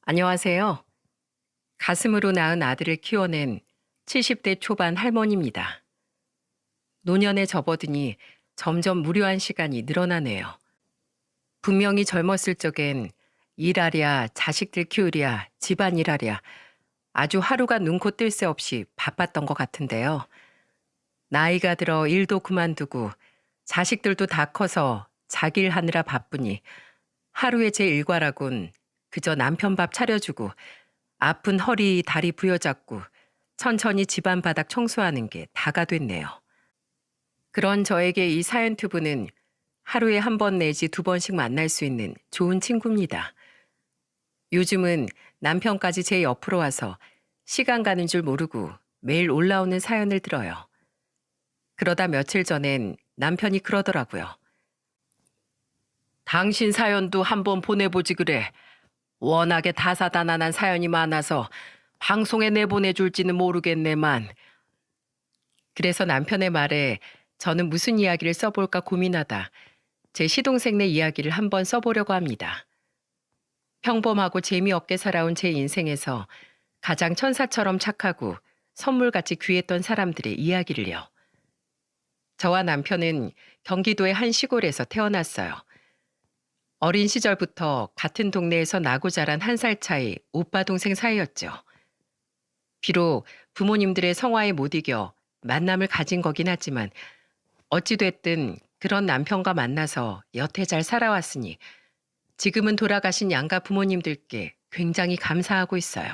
안녕하세요. 가슴으로 낳은 아들을 키워낸 70대 초반 할머니입니다. 노년에 접어드니 점점 무료한 시간이 늘어나네요. 분명히 젊었을 적엔 일하랴, 자식들 키우랴, 집안일하랴 아주 하루가 눈코 뜰 새 없이 바빴던 것 같은데요. 나이가 들어 일도 그만두고 자식들도 다 커서 자기 일 하느라 바쁘니 하루의 제 일과라곤 그저 남편 밥 차려주고 아픈 허리, 다리 부여잡고 천천히 집안 바닥 청소하는 게 다가 됐네요. 그런 저에게 이 사연 튜브는 하루에 한 번 내지 두 번씩 만날 수 있는 좋은 친구입니다. 요즘은 남편까지 제 옆으로 와서 시간 가는 줄 모르고 매일 올라오는 사연을 들어요. 그러다 며칠 전엔 남편이 그러더라고요. 당신 사연도 한번 보내보지 그래. 워낙에 다사다난한 사연이 많아서 방송에 내보내줄지는 모르겠네만. 그래서 남편의 말에 저는 무슨 이야기를 써볼까 고민하다 제 시동생네 이야기를 한번 써보려고 합니다. 평범하고 재미없게 살아온 제 인생에서 가장 천사처럼 착하고 선물같이 귀했던 사람들의 이야기를요. 저와 남편은 경기도의 한 시골에서 태어났어요. 어린 시절부터 같은 동네에서 나고 자란 한 살 차이 오빠 동생 사이였죠. 비록 부모님들의 성화에 못 이겨 만남을 가진 거긴 하지만 어찌됐든 그런 남편과 만나서 여태 잘 살아왔으니 지금은 돌아가신 양가 부모님들께 굉장히 감사하고 있어요.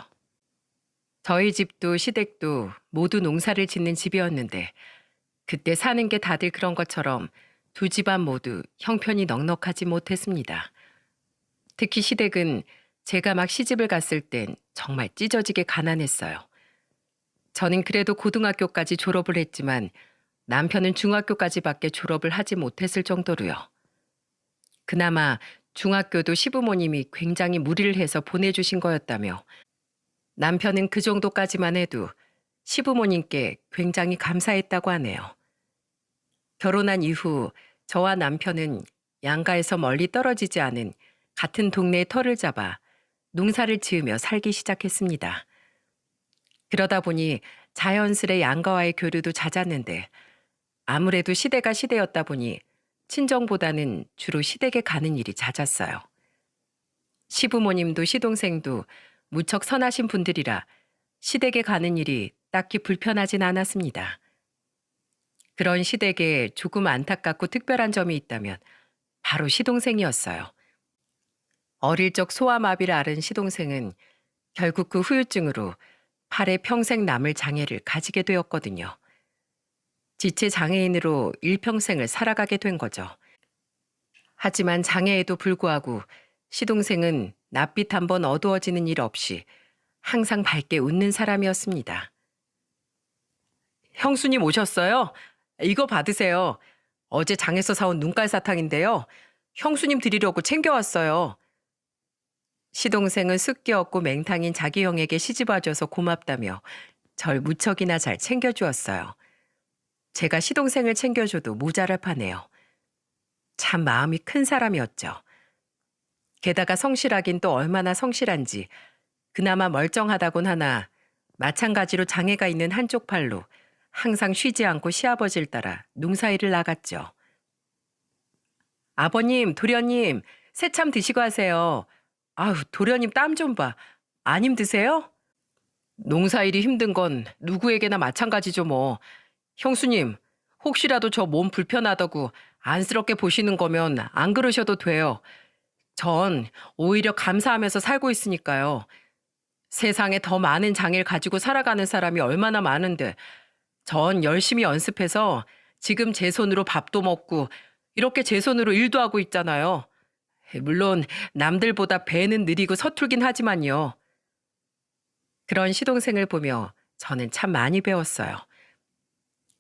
저희 집도 시댁도 모두 농사를 짓는 집이었는데 그때 사는 게 다들 그런 것처럼 두 집안 모두 형편이 넉넉하지 못했습니다. 특히 시댁은 제가 막 시집을 갔을 땐 정말 찢어지게 가난했어요. 저는 그래도 고등학교까지 졸업을 했지만 남편은 중학교까지밖에 졸업을 하지 못했을 정도로요. 그나마 중학교도 시부모님이 굉장히 무리를 해서 보내주신 거였다며 남편은 그 정도까지만 해도 시부모님께 굉장히 감사했다고 하네요. 결혼한 이후 저와 남편은 양가에서 멀리 떨어지지 않은 같은 동네에 터를 잡아 농사를 지으며 살기 시작했습니다. 그러다 보니 자연스레 양가와의 교류도 잦았는데 아무래도 시대가 시대였다 보니 친정보다는 주로 시댁에 가는 일이 잦았어요. 시부모님도 시동생도 무척 선하신 분들이라 시댁에 가는 일이 딱히 불편하진 않았습니다. 그런 시댁에 조금 안타깝고 특별한 점이 있다면 바로 시동생이었어요. 어릴 적 소아마비를 앓은 시동생은 결국 그 후유증으로 팔에 평생 남을 장애를 가지게 되었거든요. 지체 장애인으로 일평생을 살아가게 된 거죠. 하지만 장애에도 불구하고 시동생은 낯빛 한번 어두워지는 일 없이 항상 밝게 웃는 사람이었습니다. 형수님 오셨어요? 이거 받으세요. 어제 장에서 사온 눈깔 사탕인데요. 형수님 드리려고 챙겨왔어요. 시동생은 습기없고 맹탕인 자기 형에게 시집와줘서 고맙다며 절 무척이나 잘 챙겨주었어요. 제가 시동생을 챙겨줘도 모자랄 판에요. 참 마음이 큰 사람이었죠. 게다가 성실하긴 또 얼마나 성실한지 그나마 멀쩡하다곤 하나 마찬가지로 장애가 있는 한쪽 팔로 항상 쉬지 않고 시아버지를 따라 농사일을 나갔죠. 아버님, 도련님, 새참 드시고 하세요. 아우, 도련님 땀 좀 봐. 안 힘드세요? 농사일이 힘든 건 누구에게나 마찬가지죠 뭐. 형수님, 혹시라도 저 몸 불편하다고 안쓰럽게 보시는 거면 안 그러셔도 돼요. 전 오히려 감사하면서 살고 있으니까요. 세상에 더 많은 장애를 가지고 살아가는 사람이 얼마나 많은데 전 열심히 연습해서 지금 제 손으로 밥도 먹고 이렇게 제 손으로 일도 하고 있잖아요. 물론 남들보다 배는 느리고 서툴긴 하지만요. 그런 시동생을 보며 저는 참 많이 배웠어요.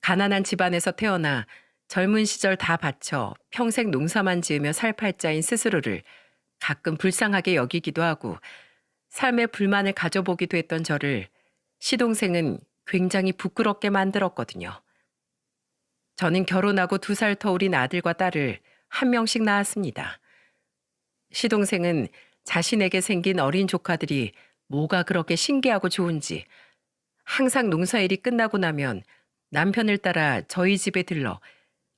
가난한 집안에서 태어나 젊은 시절 다 바쳐 평생 농사만 지으며 살 팔자인 스스로를 가끔 불쌍하게 여기기도 하고 삶에 불만을 가져보기도 했던 저를 시동생은 굉장히 부끄럽게 만들었거든요. 저는 결혼하고 2살 터울인 아들과 딸을 한 명씩 낳았습니다. 시동생은 자신에게 생긴 어린 조카들이 뭐가 그렇게 신기하고 좋은지 항상 농사일이 끝나고 나면 남편을 따라 저희 집에 들러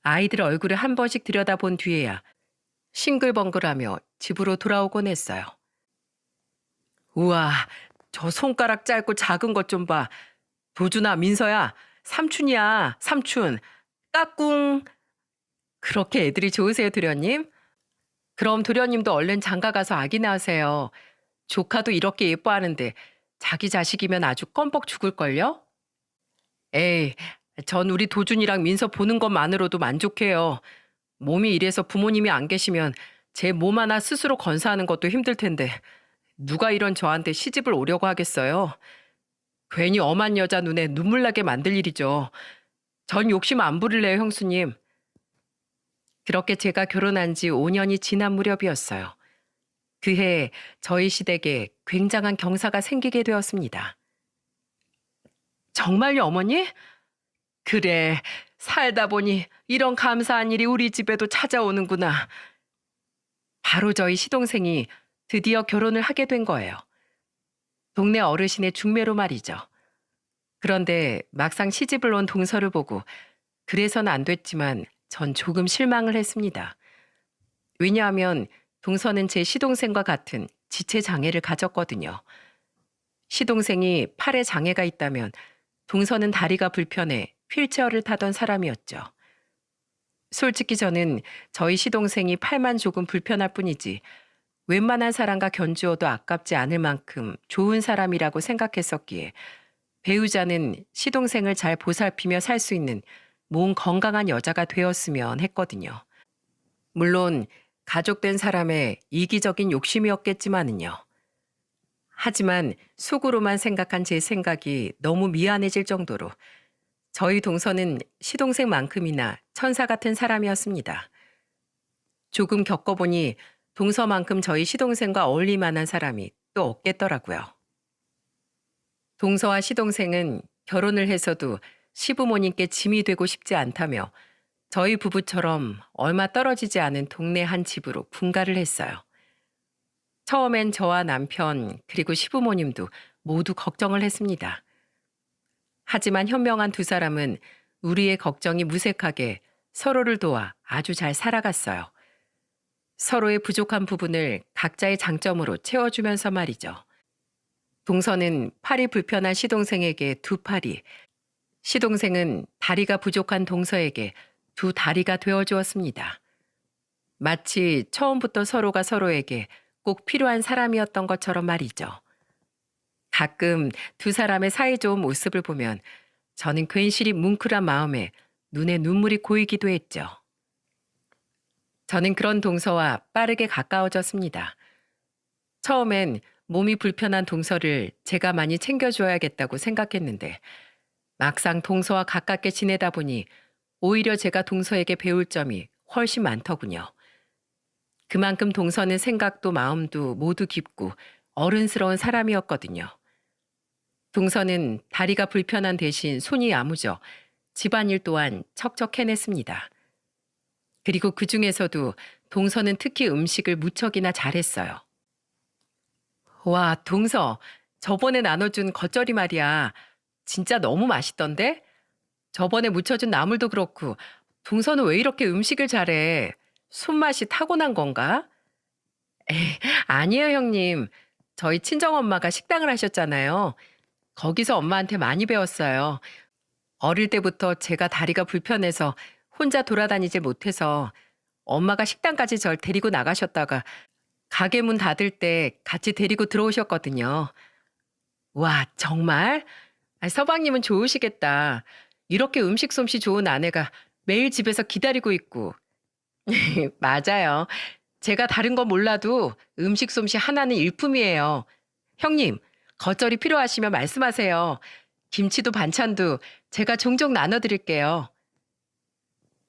아이들 얼굴을 한 번씩 들여다본 뒤에야 싱글벙글하며 집으로 돌아오곤 했어요. 우와, 저 손가락 짧고 작은 것 좀 봐. 도준아, 민서야, 삼촌이야, 삼촌. 까꿍. 그렇게 애들이 좋으세요, 도련님? 그럼 도련님도 얼른 장가 가서 아기 낳으세요. 조카도 이렇게 예뻐하는데 자기 자식이면 아주 껌뻑 죽을걸요? 에이, 전 우리 도준이랑 민서 보는 것만으로도 만족해요. 몸이 이래서 부모님이 안 계시면 제 몸 하나 스스로 건사하는 것도 힘들 텐데 누가 이런 저한테 시집을 오려고 하겠어요? 괜히 엄한 여자 눈에 눈물 나게 만들 일이죠. 전 욕심 안 부릴래요, 형수님. 그렇게 제가 결혼한 지 5년이 지난 무렵이었어요. 그해 저희 시댁에 굉장한 경사가 생기게 되었습니다. 정말요, 어머니? 그래, 살다 보니 이런 감사한 일이 우리 집에도 찾아오는구나. 바로 저희 시동생이 드디어 결혼을 하게 된 거예요. 동네 어르신의 중매로 말이죠. 그런데 막상 시집을 온 동서를 보고 그래서는 안 됐지만 전 조금 실망을 했습니다. 왜냐하면 동서는 제 시동생과 같은 지체 장애를 가졌거든요. 시동생이 팔에 장애가 있다면 동서는 다리가 불편해 휠체어를 타던 사람이었죠. 솔직히 저는 저희 시동생이 팔만 조금 불편할 뿐이지 웬만한 사람과 견주어도 아깝지 않을 만큼 좋은 사람이라고 생각했었기에 배우자는 시동생을 잘 보살피며 살 수 있는 몸 건강한 여자가 되었으면 했거든요. 물론 가족된 사람의 이기적인 욕심이었겠지만은요. 하지만 속으로만 생각한 제 생각이 너무 미안해질 정도로 저희 동서는 시동생만큼이나 천사 같은 사람이었습니다. 조금 겪어보니 동서만큼 저희 시동생과 어울릴 만한 사람이 또 없겠더라고요. 동서와 시동생은 결혼을 해서도 시부모님께 짐이 되고 싶지 않다며 저희 부부처럼 얼마 떨어지지 않은 동네 한 집으로 분가를 했어요. 처음엔 저와 남편 그리고 시부모님도 모두 걱정을 했습니다. 하지만 현명한 두 사람은 우리의 걱정이 무색하게 서로를 도와 아주 잘 살아갔어요. 서로의 부족한 부분을 각자의 장점으로 채워주면서 말이죠. 동서는 팔이 불편한 시동생에게 두 팔이, 시동생은 다리가 부족한 동서에게 두 다리가 되어주었습니다. 마치 처음부터 서로가 서로에게 꼭 필요한 사람이었던 것처럼 말이죠. 가끔 두 사람의 사이좋은 모습을 보면 저는 괜시리 뭉클한 마음에 눈에 눈물이 고이기도 했죠. 저는 그런 동서와 빠르게 가까워졌습니다. 처음엔 몸이 불편한 동서를 제가 많이 챙겨줘야겠다고 생각했는데 막상 동서와 가깝게 지내다 보니 오히려 제가 동서에게 배울 점이 훨씬 많더군요. 그만큼 동서는 생각도 마음도 모두 깊고 어른스러운 사람이었거든요. 동서는 다리가 불편한 대신 손이 야무져 집안일 또한 척척 해냈습니다. 그리고 그 중에서도 동서는 특히 음식을 무척이나 잘했어요. 와, 동서, 저번에 나눠준 겉절이 말이야. 진짜 너무 맛있던데? 저번에 무쳐준 나물도 그렇고 동서는 왜 이렇게 음식을 잘해? 손맛이 타고난 건가? 에이, 아니에요, 형님. 저희 친정엄마가 식당을 하셨잖아요. 거기서 엄마한테 많이 배웠어요. 어릴 때부터 제가 다리가 불편해서 혼자 돌아다니질 못해서 엄마가 식당까지 절 데리고 나가셨다가 가게 문 닫을 때 같이 데리고 들어오셨거든요. 와, 정말? 서방님은 좋으시겠다. 이렇게 음식 솜씨 좋은 아내가 매일 집에서 기다리고 있고. 맞아요. 제가 다른 건 몰라도 음식 솜씨 하나는 일품이에요. 형님, 겉절이 필요하시면 말씀하세요. 김치도 반찬도 제가 종종 나눠드릴게요.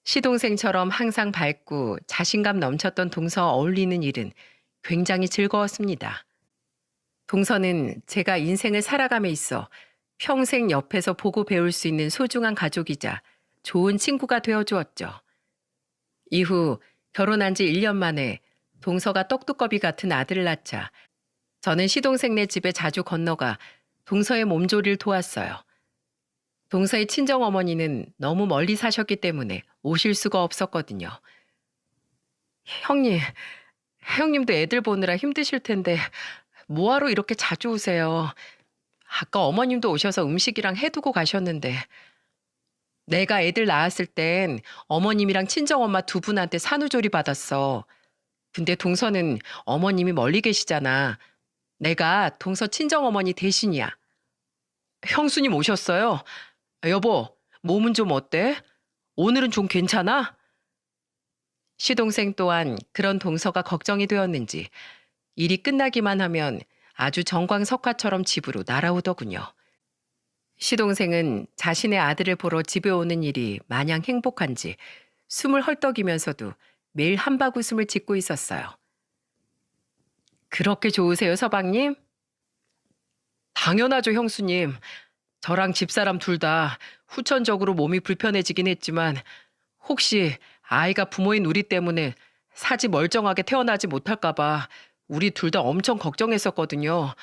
시동생처럼 항상 밝고 자신감 넘쳤던 동서와 어울리는 일은 굉장히 즐거웠습니다. 동서는 제가 인생을 살아감에 있어 평생 옆에서 보고 배울 수 있는 소중한 가족이자 좋은 친구가 되어주었죠. 이후 결혼한 지 1년 만에 동서가 떡두꺼비 같은 아들을 낳자 저는 시동생네 집에 자주 건너가 동서의 몸조리를 도왔어요. 동서의 친정어머니는 너무 멀리 사셨기 때문에 오실 수가 없었거든요. 형님, 형님도 애들 보느라 힘드실 텐데 뭐하러 이렇게 자주 오세요? 아까 어머님도 오셔서 음식이랑 해두고 가셨는데 내가 애들 낳았을 땐 어머님이랑 친정엄마 두 분한테 산후조리 받았어. 근데 동서는 어머님이 멀리 계시잖아. 내가 동서 친정어머니 대신이야. 형수님 오셨어요? 여보, 몸은 좀 어때? 오늘은 좀 괜찮아? 시동생 또한 그런 동서가 걱정이 되었는지 일이 끝나기만 하면 아주 정광석화처럼 집으로 날아오더군요. 시동생은 자신의 아들을 보러 집에 오는 일이 마냥 행복한지 숨을 헐떡이면서도 매일 한바구음을 짓고 있었어요. 그렇게 좋으세요, 서방님? 당연하죠, 형수님. 저랑 집사람 둘 다 후천적으로 몸이 불편해지긴 했지만 혹시 아이가 부모인 우리 때문에 사지 멀쩡하게 태어나지 못할까봐 우리 둘 다 엄청 걱정했었거든요.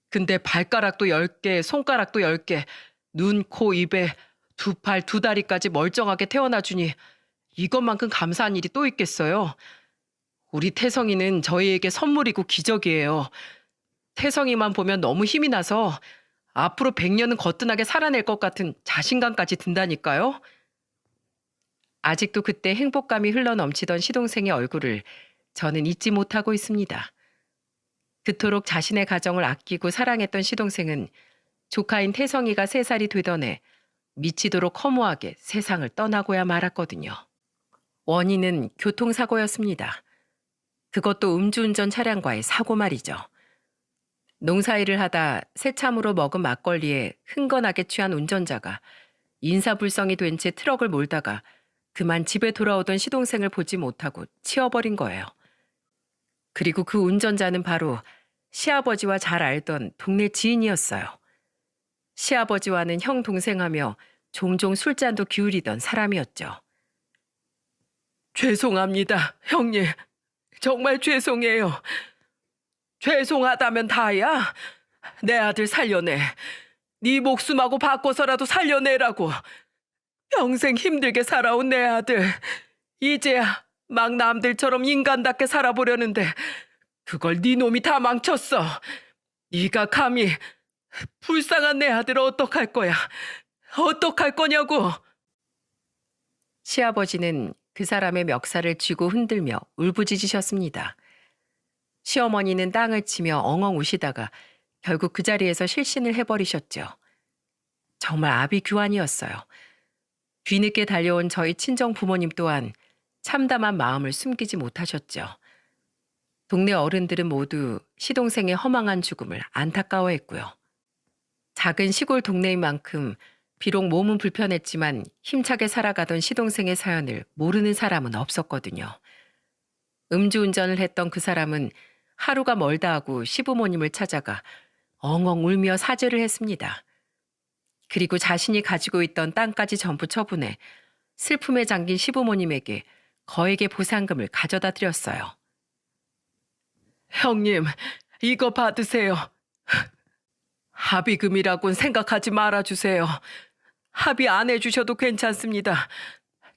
근데 발가락도 10개, 손가락도 10개, 눈, 코, 입에 두 팔, 두 다리까지 멀쩡하게 태어나주니 이것만큼 감사한 일이 또 있겠어요? 우리 태성이는 저희에게 선물이고 기적이에요. 태성이만 보면 너무 힘이 나서 앞으로 100년은 거뜬하게 살아낼 것 같은 자신감까지 든다니까요. 아직도 그때 행복감이 흘러넘치던 시동생의 얼굴을 저는 잊지 못하고 있습니다. 그토록 자신의 가정을 아끼고 사랑했던 시동생은 조카인 태성이가 3살이 되던 해 미치도록 허무하게 세상을 떠나고야 말았거든요. 원인은 교통사고였습니다. 그것도 음주운전 차량과의 사고 말이죠. 농사일을 하다 새참으로 먹은 막걸리에 흥건하게 취한 운전자가 인사불성이 된 채 트럭을 몰다가 그만 집에 돌아오던 시동생을 보지 못하고 치워버린 거예요. 그리고 그 운전자는 바로 시아버지와 잘 알던 동네 지인이었어요. 시아버지와는 형 동생하며 종종 술잔도 기울이던 사람이었죠. 죄송합니다, 형님. 정말 죄송해요. 죄송하다면 다야. 내 아들 살려내. 네 목숨하고 바꿔서라도 살려내라고. 평생 힘들게 살아온 내 아들. 이제야 막 남들처럼 인간답게 살아보려는데 그걸 네 놈이 다 망쳤어. 네가 감히 불쌍한 내 아들을 어떡할 거야. 어떡할 거냐고. 시아버지는 그 사람의 멱살을 쥐고 흔들며 울부짖으셨습니다. 시어머니는 땅을 치며 엉엉 우시다가 결국 그 자리에서 실신을 해버리셨죠. 정말 아비규환이었어요. 뒤늦게 달려온 저희 친정 부모님 또한 참담한 마음을 숨기지 못하셨죠. 동네 어른들은 모두 시동생의 허망한 죽음을 안타까워했고요. 작은 시골 동네인 만큼 비록 몸은 불편했지만 힘차게 살아가던 시동생의 사연을 모르는 사람은 없었거든요. 음주운전을 했던 그 사람은 하루가 멀다 하고 시부모님을 찾아가 엉엉 울며 사죄를 했습니다. 그리고 자신이 가지고 있던 땅까지 전부 처분해 슬픔에 잠긴 시부모님에게 거액의 보상금을 가져다 드렸어요. 형님, 이거 받으세요. 합의금이라곤 생각하지 말아주세요. 합의 안 해주셔도 괜찮습니다.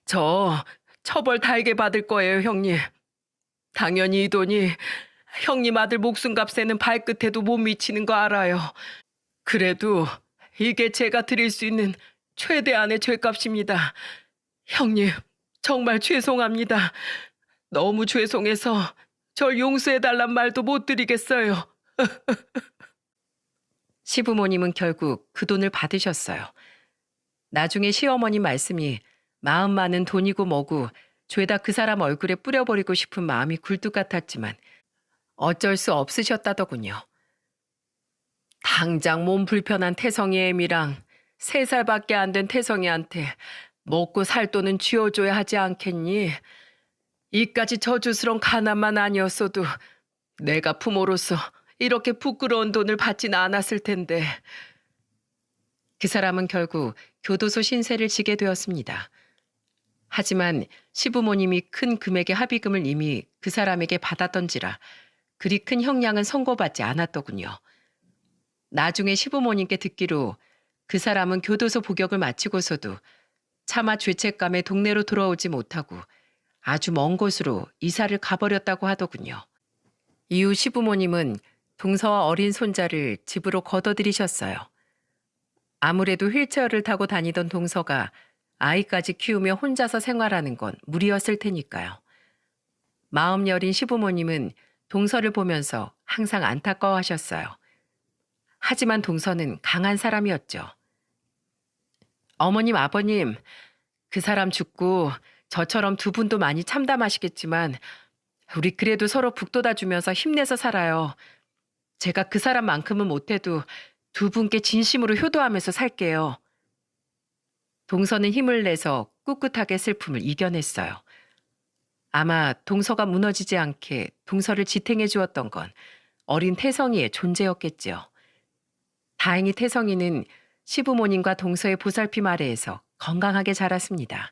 저 처벌 달게 받을 거예요, 형님. 당연히 이 돈이 형님 아들 목숨값 세는 발끝에도 못 미치는 거 알아요. 그래도 이게 제가 드릴 수 있는 최대한의 죄값입니다. 형님, 정말 죄송합니다. 너무 죄송해서 절 용서해달란 말도 못 드리겠어요. 시부모님은 결국 그 돈을 받으셨어요. 나중에 시어머니 말씀이 마음 많은 돈이고 뭐고 죄다 그 사람 얼굴에 뿌려버리고 싶은 마음이 굴뚝 같았지만 어쩔 수 없으셨다더군요. 당장 몸 불편한 태성이 애미랑 3살밖에 안 된 태성이한테 먹고 살 돈은 쥐어줘야 하지 않겠니? 이까지 저주스러운 가난만 아니었어도 내가 부모로서 이렇게 부끄러운 돈을 받진 않았을 텐데. 그 사람은 결국 교도소 신세를 지게 되었습니다. 하지만 시부모님이 큰 금액의 합의금을 이미 그 사람에게 받았던지라 그리 큰 형량은 선고받지 않았더군요. 나중에 시부모님께 듣기로 그 사람은 교도소 복역을 마치고서도 차마 죄책감에 동네로 돌아오지 못하고 아주 먼 곳으로 이사를 가버렸다고 하더군요. 이후 시부모님은 동서와 어린 손자를 집으로 걷어들이셨어요. 아무래도 휠체어를 타고 다니던 동서가 아이까지 키우며 혼자서 생활하는 건 무리였을 테니까요. 마음 여린 시부모님은 동서를 보면서 항상 안타까워하셨어요. 하지만 동서는 강한 사람이었죠. 어머님, 아버님, 그 사람 죽고 저처럼 두 분도 많이 참담하시겠지만 우리 그래도 서로 북돋아주면서 힘내서 살아요. 제가 그 사람만큼은 못해도 두 분께 진심으로 효도하면서 살게요. 동서는 힘을 내서 꿋꿋하게 슬픔을 이겨냈어요. 아마 동서가 무너지지 않게 동서를 지탱해 주었던 건 어린 태성이의 존재였겠지요. 다행히 태성이는 시부모님과 동서의 보살핌 아래에서 건강하게 자랐습니다.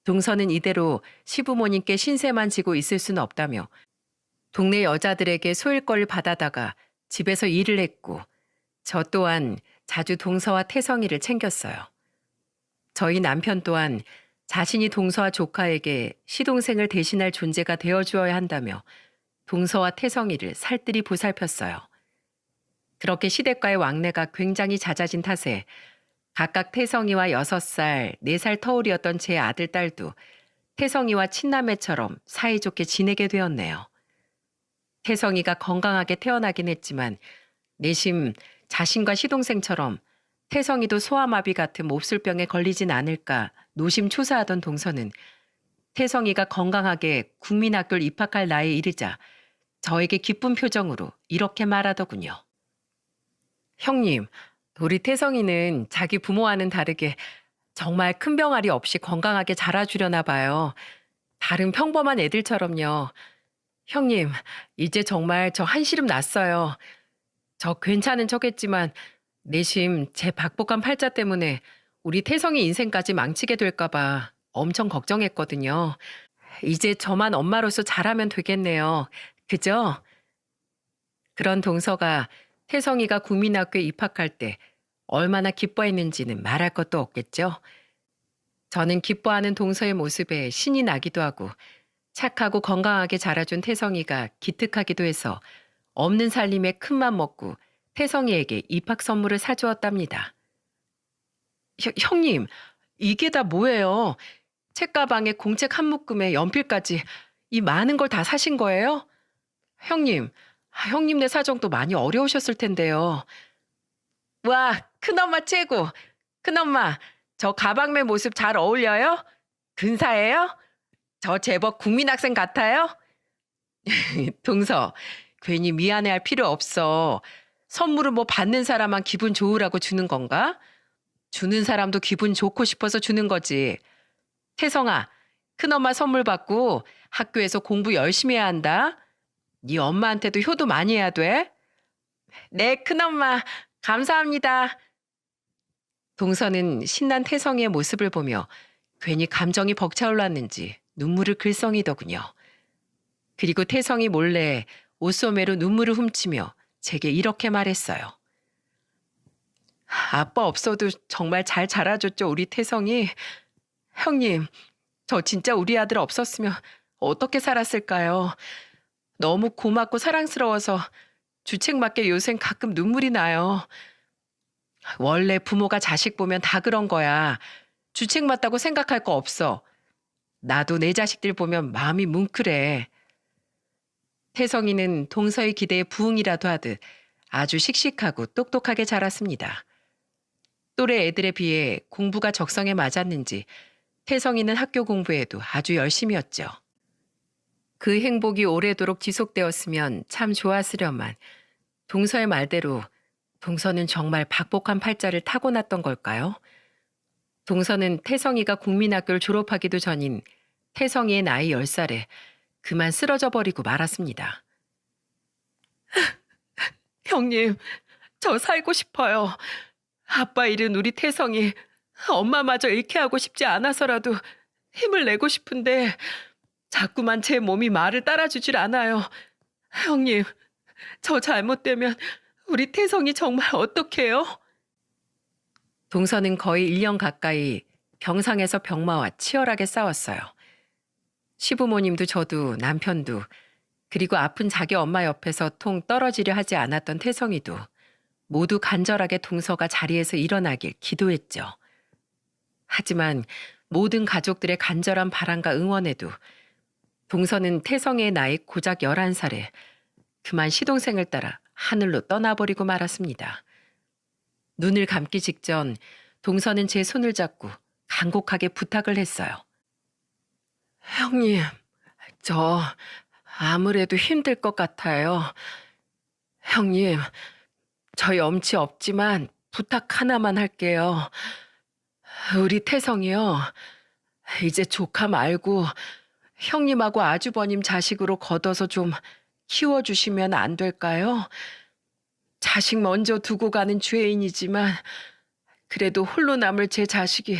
동서는 이대로 시부모님께 신세만 지고 있을 수는 없다며 동네 여자들에게 소일거리를 받아다가 집에서 일을 했고 저 또한 자주 동서와 태성이를 챙겼어요. 저희 남편 또한 자신이 동서와 조카에게 시동생을 대신할 존재가 되어주어야 한다며 동서와 태성이를 살뜰히 보살폈어요. 그렇게 시댁과의 왕래가 굉장히 잦아진 탓에 각각 태성이와 6살, 4살 터울이었던 제 아들, 딸도 태성이와 친남매처럼 사이좋게 지내게 되었네요. 태성이가 건강하게 태어나긴 했지만 내심 자신과 시동생처럼 태성이도 소아마비 같은 몹쓸병에 걸리진 않을까 노심초사하던 동서는 태성이가 건강하게 국민학교를 입학할 나이에 이르자 저에게 기쁜 표정으로 이렇게 말하더군요. 형님, 우리 태성이는 자기 부모와는 다르게 정말 큰 병아리 없이 건강하게 자라주려나 봐요. 다른 평범한 애들처럼요. 형님, 이제 정말 저 한시름 났어요. 저 괜찮은 척했지만 내심 제 박복한 팔자 때문에 우리 태성이 인생까지 망치게 될까 봐 엄청 걱정했거든요. 이제 저만 엄마로서 잘하면 되겠네요. 그죠? 그런 동서가 태성이가 국민학교에 입학할 때 얼마나 기뻐했는지는 말할 것도 없겠죠. 저는 기뻐하는 동서의 모습에 신이 나기도 하고 착하고 건강하게 자라준 태성이가 기특하기도 해서 없는 살림에 큰맘 먹고 태성이에게 입학 선물을 사주었답니다. 형님, 이게 다 뭐예요? 책가방에 공책 한 묶음에 연필까지 이 많은 걸 다 사신 거예요? 형님, 형님네 사정도 많이 어려우셨을 텐데요. 와, 큰엄마 최고. 큰엄마, 저 가방매 모습 잘 어울려요? 근사해요? 저 제법 국민학생 같아요? 동서, 괜히 미안해할 필요 없어. 선물을 뭐 받는 사람만 기분 좋으라고 주는 건가? 주는 사람도 기분 좋고 싶어서 주는 거지. 태성아, 큰엄마 선물 받고 학교에서 공부 열심히 해야 한다. 네 엄마한테도 효도 많이 해야 돼. 네, 큰엄마, 감사합니다. 동서는 신난 태성이의 모습을 보며 괜히 감정이 벅차올랐는지 눈물을 글썽이더군요. 그리고 태성이 몰래 옷소매로 눈물을 훔치며 제게 이렇게 말했어요. 아빠 없어도 정말 잘 자라줬죠, 우리 태성이. 형님, 저 진짜 우리 아들 없었으면 어떻게 살았을까요? 너무 고맙고 사랑스러워서 주책맞게 요샌 가끔 눈물이 나요. 원래 부모가 자식 보면 다 그런 거야. 주책맞다고 생각할 거 없어. 나도 내 자식들 보면 마음이 뭉클해. 태성이는 동서의 기대에 부응이라도 하듯 아주 씩씩하고 똑똑하게 자랐습니다. 또래 애들에 비해 공부가 적성에 맞았는지 태성이는 학교 공부에도 아주 열심이었죠. 그 행복이 오래도록 지속되었으면 참 좋았으련만 동서의 말대로 동서는 정말 박복한 팔자를 타고났던 걸까요? 동서는 태성이가 국민학교를 졸업하기도 전인 태성이의 나이 10살에 그만 쓰러져 버리고 말았습니다. 형님, 저 살고 싶어요. 아빠 잃은 우리 태성이 엄마마저 잃게 하고 싶지 않아서라도 힘을 내고 싶은데 자꾸만 제 몸이 말을 따라주질 않아요. 형님, 저 잘못되면 우리 태성이 정말 어떡해요? 동서는 거의 1년 가까이 병상에서 병마와 치열하게 싸웠어요. 시부모님도 저도 남편도 그리고 아픈 자기 엄마 옆에서 통 떨어지려 하지 않았던 태성이도 모두 간절하게 동서가 자리에서 일어나길 기도했죠. 하지만 모든 가족들의 간절한 바람과 응원에도 동서는 태성이의 나이 고작 11살에 그만 시동생을 따라 하늘로 떠나버리고 말았습니다. 눈을 감기 직전 동서는 제 손을 잡고 간곡하게 부탁을 했어요. 형님, 저 아무래도 힘들 것 같아요. 형님, 저 염치 없지만 부탁 하나만 할게요. 우리 태성이요. 이제 조카 말고 형님하고 아주버님 자식으로 걷어서 좀 키워주시면 안 될까요? 자식 먼저 두고 가는 죄인이지만 그래도 홀로 남을 제 자식이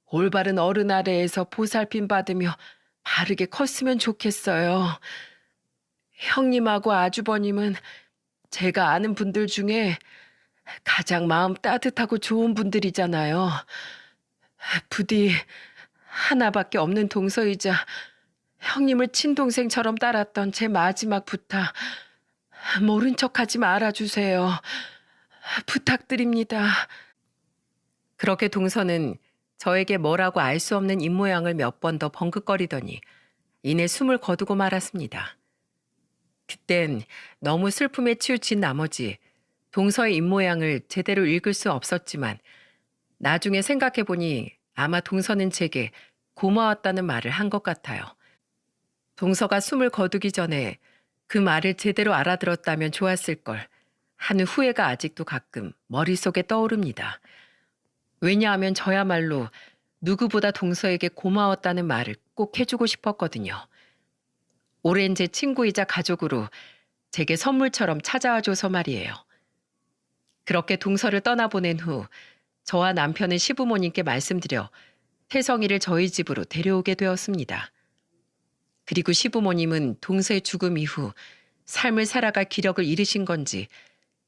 올바른 어른 아래에서 보살핌 받으며 바르게 컸으면 좋겠어요. 형님하고 아주버님은 제가 아는 분들 중에 가장 마음 따뜻하고 좋은 분들이잖아요. 부디 하나밖에 없는 동서이자 형님을 친동생처럼 따랐던 제 마지막 부탁, 모른 척하지 말아주세요. 부탁드립니다. 그렇게 동서는 저에게 뭐라고 알 수 없는 입모양을 몇 번 더 벙긋거리더니 이내 숨을 거두고 말았습니다. 그땐 너무 슬픔에 치우친 나머지 동서의 입모양을 제대로 읽을 수 없었지만 나중에 생각해보니 아마 동서는 제게 고마웠다는 말을 한 것 같아요. 동서가 숨을 거두기 전에 그 말을 제대로 알아들었다면 좋았을 걸 하는 후회가 아직도 가끔 머릿속에 떠오릅니다. 왜냐하면 저야말로 누구보다 동서에게 고마웠다는 말을 꼭 해주고 싶었거든요. 오랜 제 친구이자 가족으로 제게 선물처럼 찾아와줘서 말이에요. 그렇게 동서를 떠나보낸 후 저와 남편은 시부모님께 말씀드려 태성이를 저희 집으로 데려오게 되었습니다. 그리고 시부모님은 동서의 죽음 이후 삶을 살아갈 기력을 잃으신 건지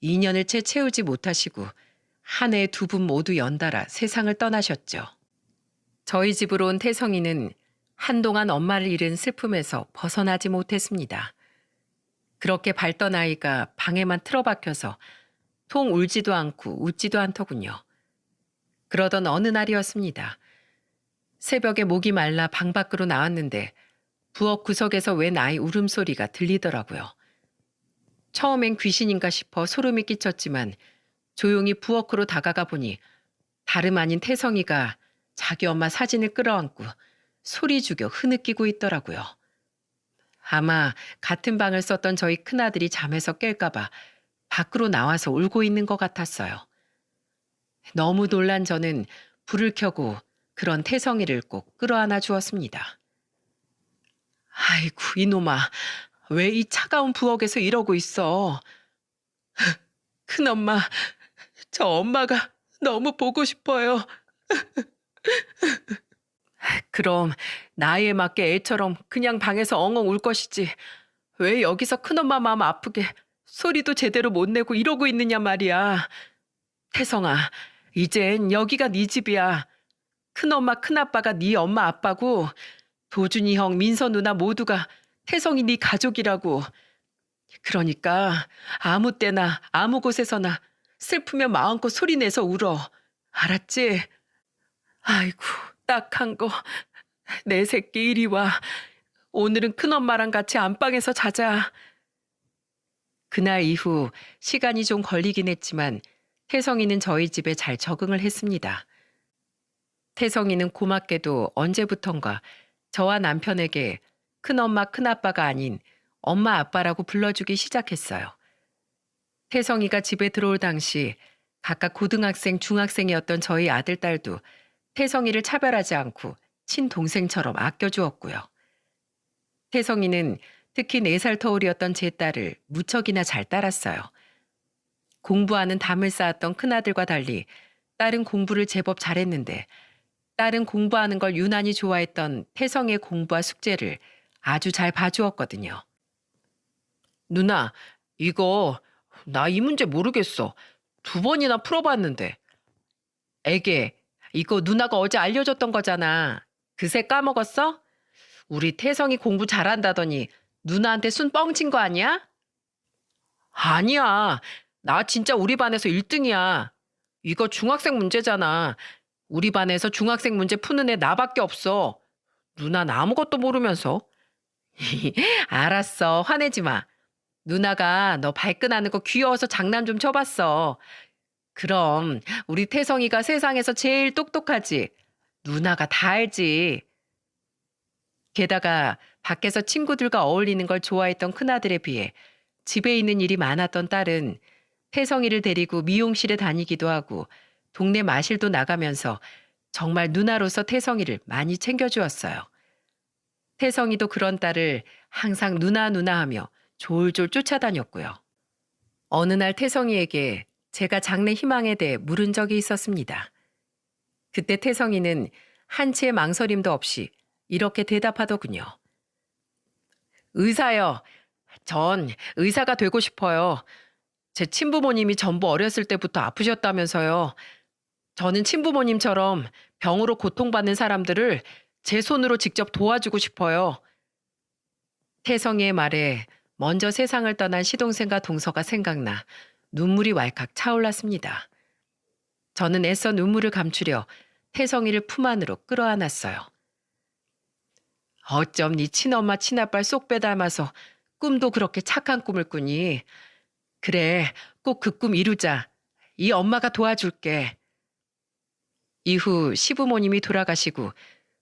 2년을 채 채우지 못하시고 한 해에 2분 모두 연달아 세상을 떠나셨죠. 저희 집으로 온 태성이는 한동안 엄마를 잃은 슬픔에서 벗어나지 못했습니다. 그렇게 밝던 아이가 방에만 틀어박혀서 통 울지도 않고 웃지도 않더군요. 그러던 어느 날이었습니다. 새벽에 목이 말라 방 밖으로 나왔는데 부엌 구석에서 웬 아이 울음소리가 들리더라고요. 처음엔 귀신인가 싶어 소름이 끼쳤지만 조용히 부엌으로 다가가 보니 다름 아닌 태성이가 자기 엄마 사진을 끌어안고 소리 죽여 흐느끼고 있더라고요. 아마 같은 방을 썼던 저희 큰아들이 잠에서 깰까봐 밖으로 나와서 울고 있는 것 같았어요. 너무 놀란 저는 불을 켜고 그런 태성이를 꼭 끌어안아 주었습니다. 아이고 이놈아, 왜 이 차가운 부엌에서 이러고 있어? 큰엄마, 저 엄마가 너무 보고 싶어요. 그럼 나이에 맞게 애처럼 그냥 방에서 엉엉 울 것이지. 왜 여기서 큰엄마 마음 아프게 소리도 제대로 못 내고 이러고 있느냐 말이야. 태성아, 이젠 여기가 네 집이야. 큰엄마 큰아빠가 네 엄마 아빠고 도준이 형 민서 누나 모두가 태성이 네 가족이라고. 그러니까 아무 때나 아무 곳에서나 슬프면 마음껏 소리내서 울어. 알았지? 아이고 딱한 거. 내 새끼 이리 와. 오늘은 큰엄마랑 같이 안방에서 자자. 그날 이후 시간이 좀 걸리긴 했지만 태성이는 저희 집에 잘 적응을 했습니다. 태성이는 고맙게도 언제부턴가 저와 남편에게 큰엄마 큰아빠가 아닌 엄마 아빠라고 불러주기 시작했어요. 태성이가 집에 들어올 당시 각각 고등학생, 중학생이었던 저희 아들, 딸도 태성이를 차별하지 않고 친동생처럼 아껴주었고요. 태성이는 특히 4살 터울이었던 제 딸을 무척이나 잘 따랐어요. 공부하는 담을 쌓았던 큰아들과 달리 딸은 공부를 제법 잘했는데 딸은 공부하는 걸 유난히 좋아했던 태성의 공부와 숙제를 아주 잘 봐주었거든요. 누나, 이거 나 이 문제 모르겠어. 두 번이나 풀어봤는데. 애게, 이거 누나가 어제 알려줬던 거잖아. 그새 까먹었어? 우리 태성이 공부 잘한다더니 누나한테 순 뻥친 거 아니야? 아니야. 나 진짜 우리 반에서 1등이야. 이거 중학생 문제잖아. 우리 반에서 중학생 문제 푸는 애 나밖에 없어. 누나는 아무것도 모르면서. 알았어. 화내지 마. 누나가 너 발끈하는 거 귀여워서 장난 좀 쳐봤어. 그럼 우리 태성이가 세상에서 제일 똑똑하지. 누나가 다 알지. 게다가 밖에서 친구들과 어울리는 걸 좋아했던 큰아들에 비해 집에 있는 일이 많았던 딸은 태성이를 데리고 미용실에 다니기도 하고 동네 마실도 나가면서 정말 누나로서 태성이를 많이 챙겨주었어요. 태성이도 그런 딸을 항상 누나 누나 하며 졸졸 쫓아다녔고요. 어느 날 태성이에게 제가 장래 희망에 대해 물은 적이 있었습니다. 그때 태성이는 한치의 망설임도 없이 이렇게 대답하더군요. 의사요. 전 의사가 되고 싶어요. 제 친부모님이 전부 어렸을 때부터 아프셨다면서요. 저는 친부모님처럼 병으로 고통받는 사람들을 제 손으로 직접 도와주고 싶어요. 태성이의 말에 먼저 세상을 떠난 시동생과 동서가 생각나 눈물이 왈칵 차올랐습니다. 저는 애써 눈물을 감추려 태성이를 품 안으로 끌어안았어요. 어쩜 네 친엄마 친아빠 쏙 빼닮아서 꿈도 그렇게 착한 꿈을 꾸니. 그래, 꼭 그 꿈 이루자. 이 엄마가 도와줄게. 이후 시부모님이 돌아가시고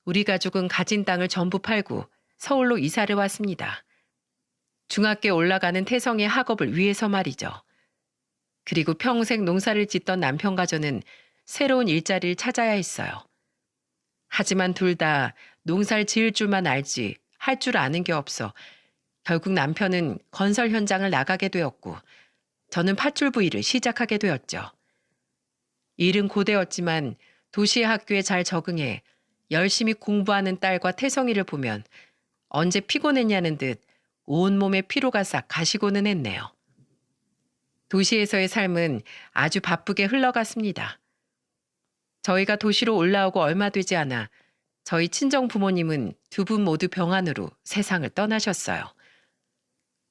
우리 가족은 가진 땅을 전부 팔고 서울로 이사를 왔습니다. 중학교에 올라가는 태성의 학업을 위해서 말이죠. 그리고 평생 농사를 짓던 남편과 저는 새로운 일자리를 찾아야 했어요. 하지만 둘 다 농사를 지을 줄만 알지 할 줄 아는 게 없어 결국 남편은 건설 현장을 나가게 되었고 저는 팥줄부 일을 시작하게 되었죠. 일은 고되었지만 도시의 학교에 잘 적응해 열심히 공부하는 딸과 태성이를 보면 언제 피곤했냐는 듯 온몸에 피로가 싹 가시고는 했네요. 도시에서의 삶은 아주 바쁘게 흘러갔습니다. 저희가 도시로 올라오고 얼마 되지 않아 저희 친정 부모님은 두 분 모두 병환으로 세상을 떠나셨어요.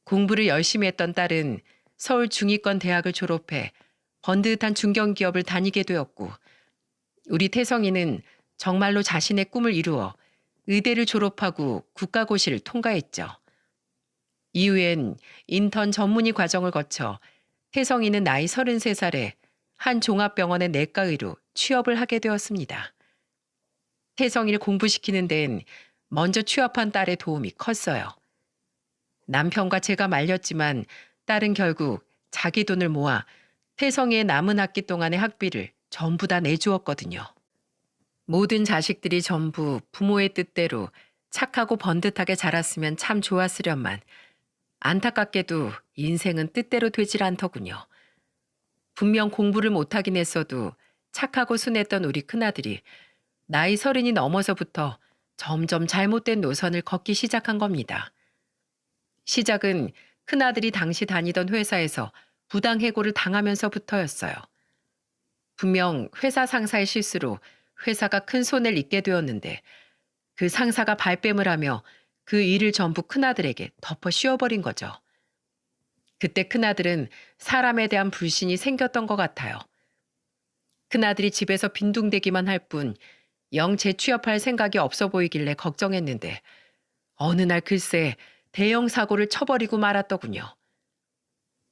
공부를 열심히 했던 딸은 서울 중위권 대학을 졸업해 번듯한 중견기업을 다니게 되었고 우리 태성이는 정말로 자신의 꿈을 이루어 의대를 졸업하고 국가고시를 통과했죠. 이후엔 인턴 전문의 과정을 거쳐 태성이는 나이 33살에 한 종합병원의 내과의로 취업을 하게 되었습니다. 태성이를 공부시키는 데엔 먼저 취업한 딸의 도움이 컸어요. 남편과 제가 말렸지만 딸은 결국 자기 돈을 모아 태성이의 남은 학기 동안의 학비를 전부 다 내주었거든요. 모든 자식들이 전부 부모의 뜻대로 착하고 번듯하게 자랐으면 참 좋았으련만 안타깝게도 인생은 뜻대로 되질 않더군요. 분명 공부를 못하긴 했어도 착하고 순했던 우리 큰아들이 나이 30이 넘어서부터 점점 잘못된 노선을 걷기 시작한 겁니다. 시작은 큰아들이 당시 다니던 회사에서 부당해고를 당하면서부터였어요. 분명 회사 상사의 실수로 회사가 큰 손해를 입게 되었는데 그 상사가 발뺌을 하며 그 일을 전부 큰아들에게 덮어 씌워버린 거죠. 그때 큰아들은 사람에 대한 불신이 생겼던 것 같아요. 큰아들이 집에서 빈둥대기만 할 뿐 영 재취업할 생각이 없어 보이길래 걱정했는데 어느 날 글쎄 대형 사고를 쳐버리고 말았더군요.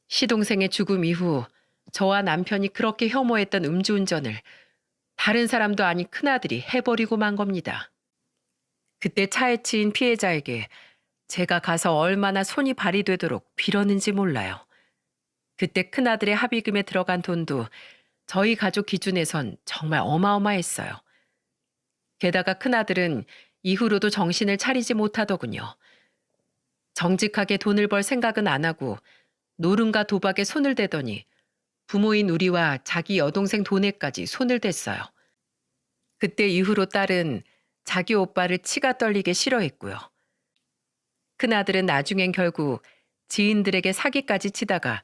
시동생의 죽음 이후 저와 남편이 그렇게 혐오했던 음주운전을 다른 사람도 아닌 큰아들이 해버리고 만 겁니다. 그때 차에 치인 피해자에게 제가 가서 얼마나 손이 발이 되도록 빌었는지 몰라요. 그때 큰아들의 합의금에 들어간 돈도 저희 가족 기준에선 정말 어마어마했어요. 게다가 큰아들은 이후로도 정신을 차리지 못하더군요. 정직하게 돈을 벌 생각은 안 하고 노름과 도박에 손을 대더니 부모인 우리와 자기 여동생 돈에까지 손을 댔어요. 그때 이후로 딸은 자기 오빠를 치가 떨리게 싫어했고요. 큰아들은 나중엔 결국 지인들에게 사기까지 치다가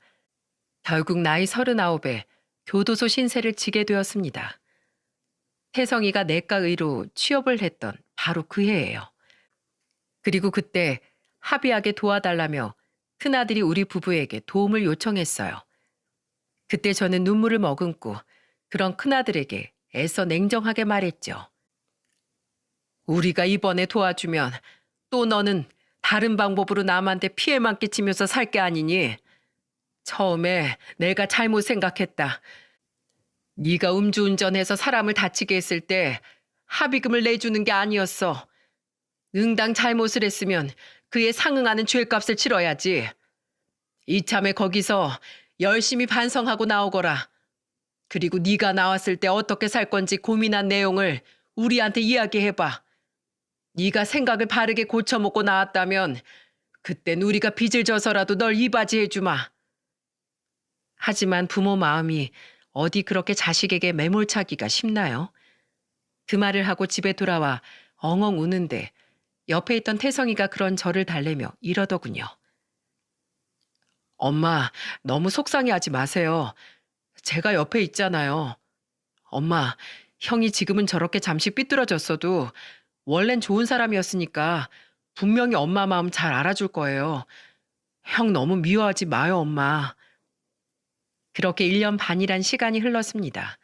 결국 나이 39에 교도소 신세를 지게 되었습니다. 태성이가 내과의로 취업을 했던 바로 그 해예요. 그리고 그때 합의하게 도와달라며 큰아들이 우리 부부에게 도움을 요청했어요. 그때 저는 눈물을 머금고 그런 큰아들에게 애써 냉정하게 말했죠. 우리가 이번에 도와주면 또 너는 다른 방법으로 남한테 피해만 끼치면서 살 게 아니니? 처음에 내가 잘못 생각했다. 네가 음주운전해서 사람을 다치게 했을 때 합의금을 내주는 게 아니었어. 응당 잘못을 했으면 그에 상응하는 죄값을 치러야지. 이참에 거기서 열심히 반성하고 나오거라. 그리고 네가 나왔을 때 어떻게 살 건지 고민한 내용을 우리한테 이야기해봐. 네가 생각을 바르게 고쳐먹고 나왔다면 그땐 우리가 빚을 져서라도 널 이바지해주마. 하지만 부모 마음이 어디 그렇게 자식에게 매몰차기가 쉽나요? 그 말을 하고 집에 돌아와 엉엉 우는데 옆에 있던 태성이가 그런 저를 달래며 이러더군요. 엄마, 너무 속상해하지 마세요. 제가 옆에 있잖아요. 엄마, 형이 지금은 저렇게 잠시 삐뚤어졌어도 원래는 좋은 사람이었으니까 분명히 엄마 마음 잘 알아줄 거예요. 형 너무 미워하지 마요, 엄마. 그렇게 1년 반이란 시간이 흘렀습니다.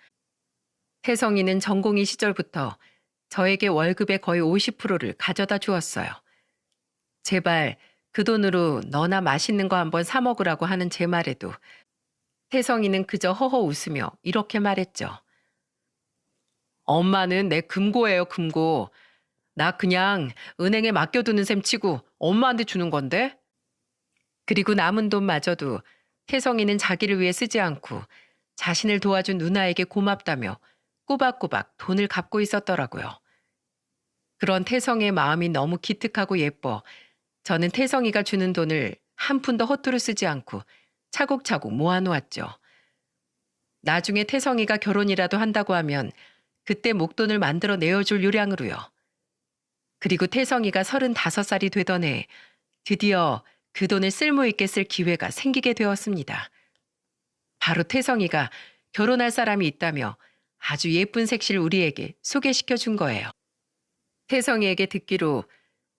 태성이는 전공의 시절부터 저에게 월급의 거의 50%를 가져다 주었어요. 제발 그 돈으로 너나 맛있는 거 한번 사 먹으라고 하는 제 말에도 태성이는 그저 허허 웃으며 이렇게 말했죠. 엄마는 내 금고예요, 금고. 나 그냥 은행에 맡겨두는 셈 치고 엄마한테 주는 건데? 그리고 남은 돈마저도 태성이는 자기를 위해 쓰지 않고 자신을 도와준 누나에게 고맙다며 꼬박꼬박 돈을 갚고 있었더라고요. 그런 태성이의 마음이 너무 기특하고 예뻐 저는 태성이가 주는 돈을 한 푼도 허투루 쓰지 않고 차곡차곡 모아놓았죠. 나중에 태성이가 결혼이라도 한다고 하면 그때 목돈을 만들어 내어줄 요량으로요. 그리고 태성이가 35살이 되던 해 드디어 그 돈을 쓸모있게 쓸 기회가 생기게 되었습니다. 바로 태성이가 결혼할 사람이 있다며 아주 예쁜 색시를 우리에게 소개시켜 준 거예요. 태성이에게 듣기로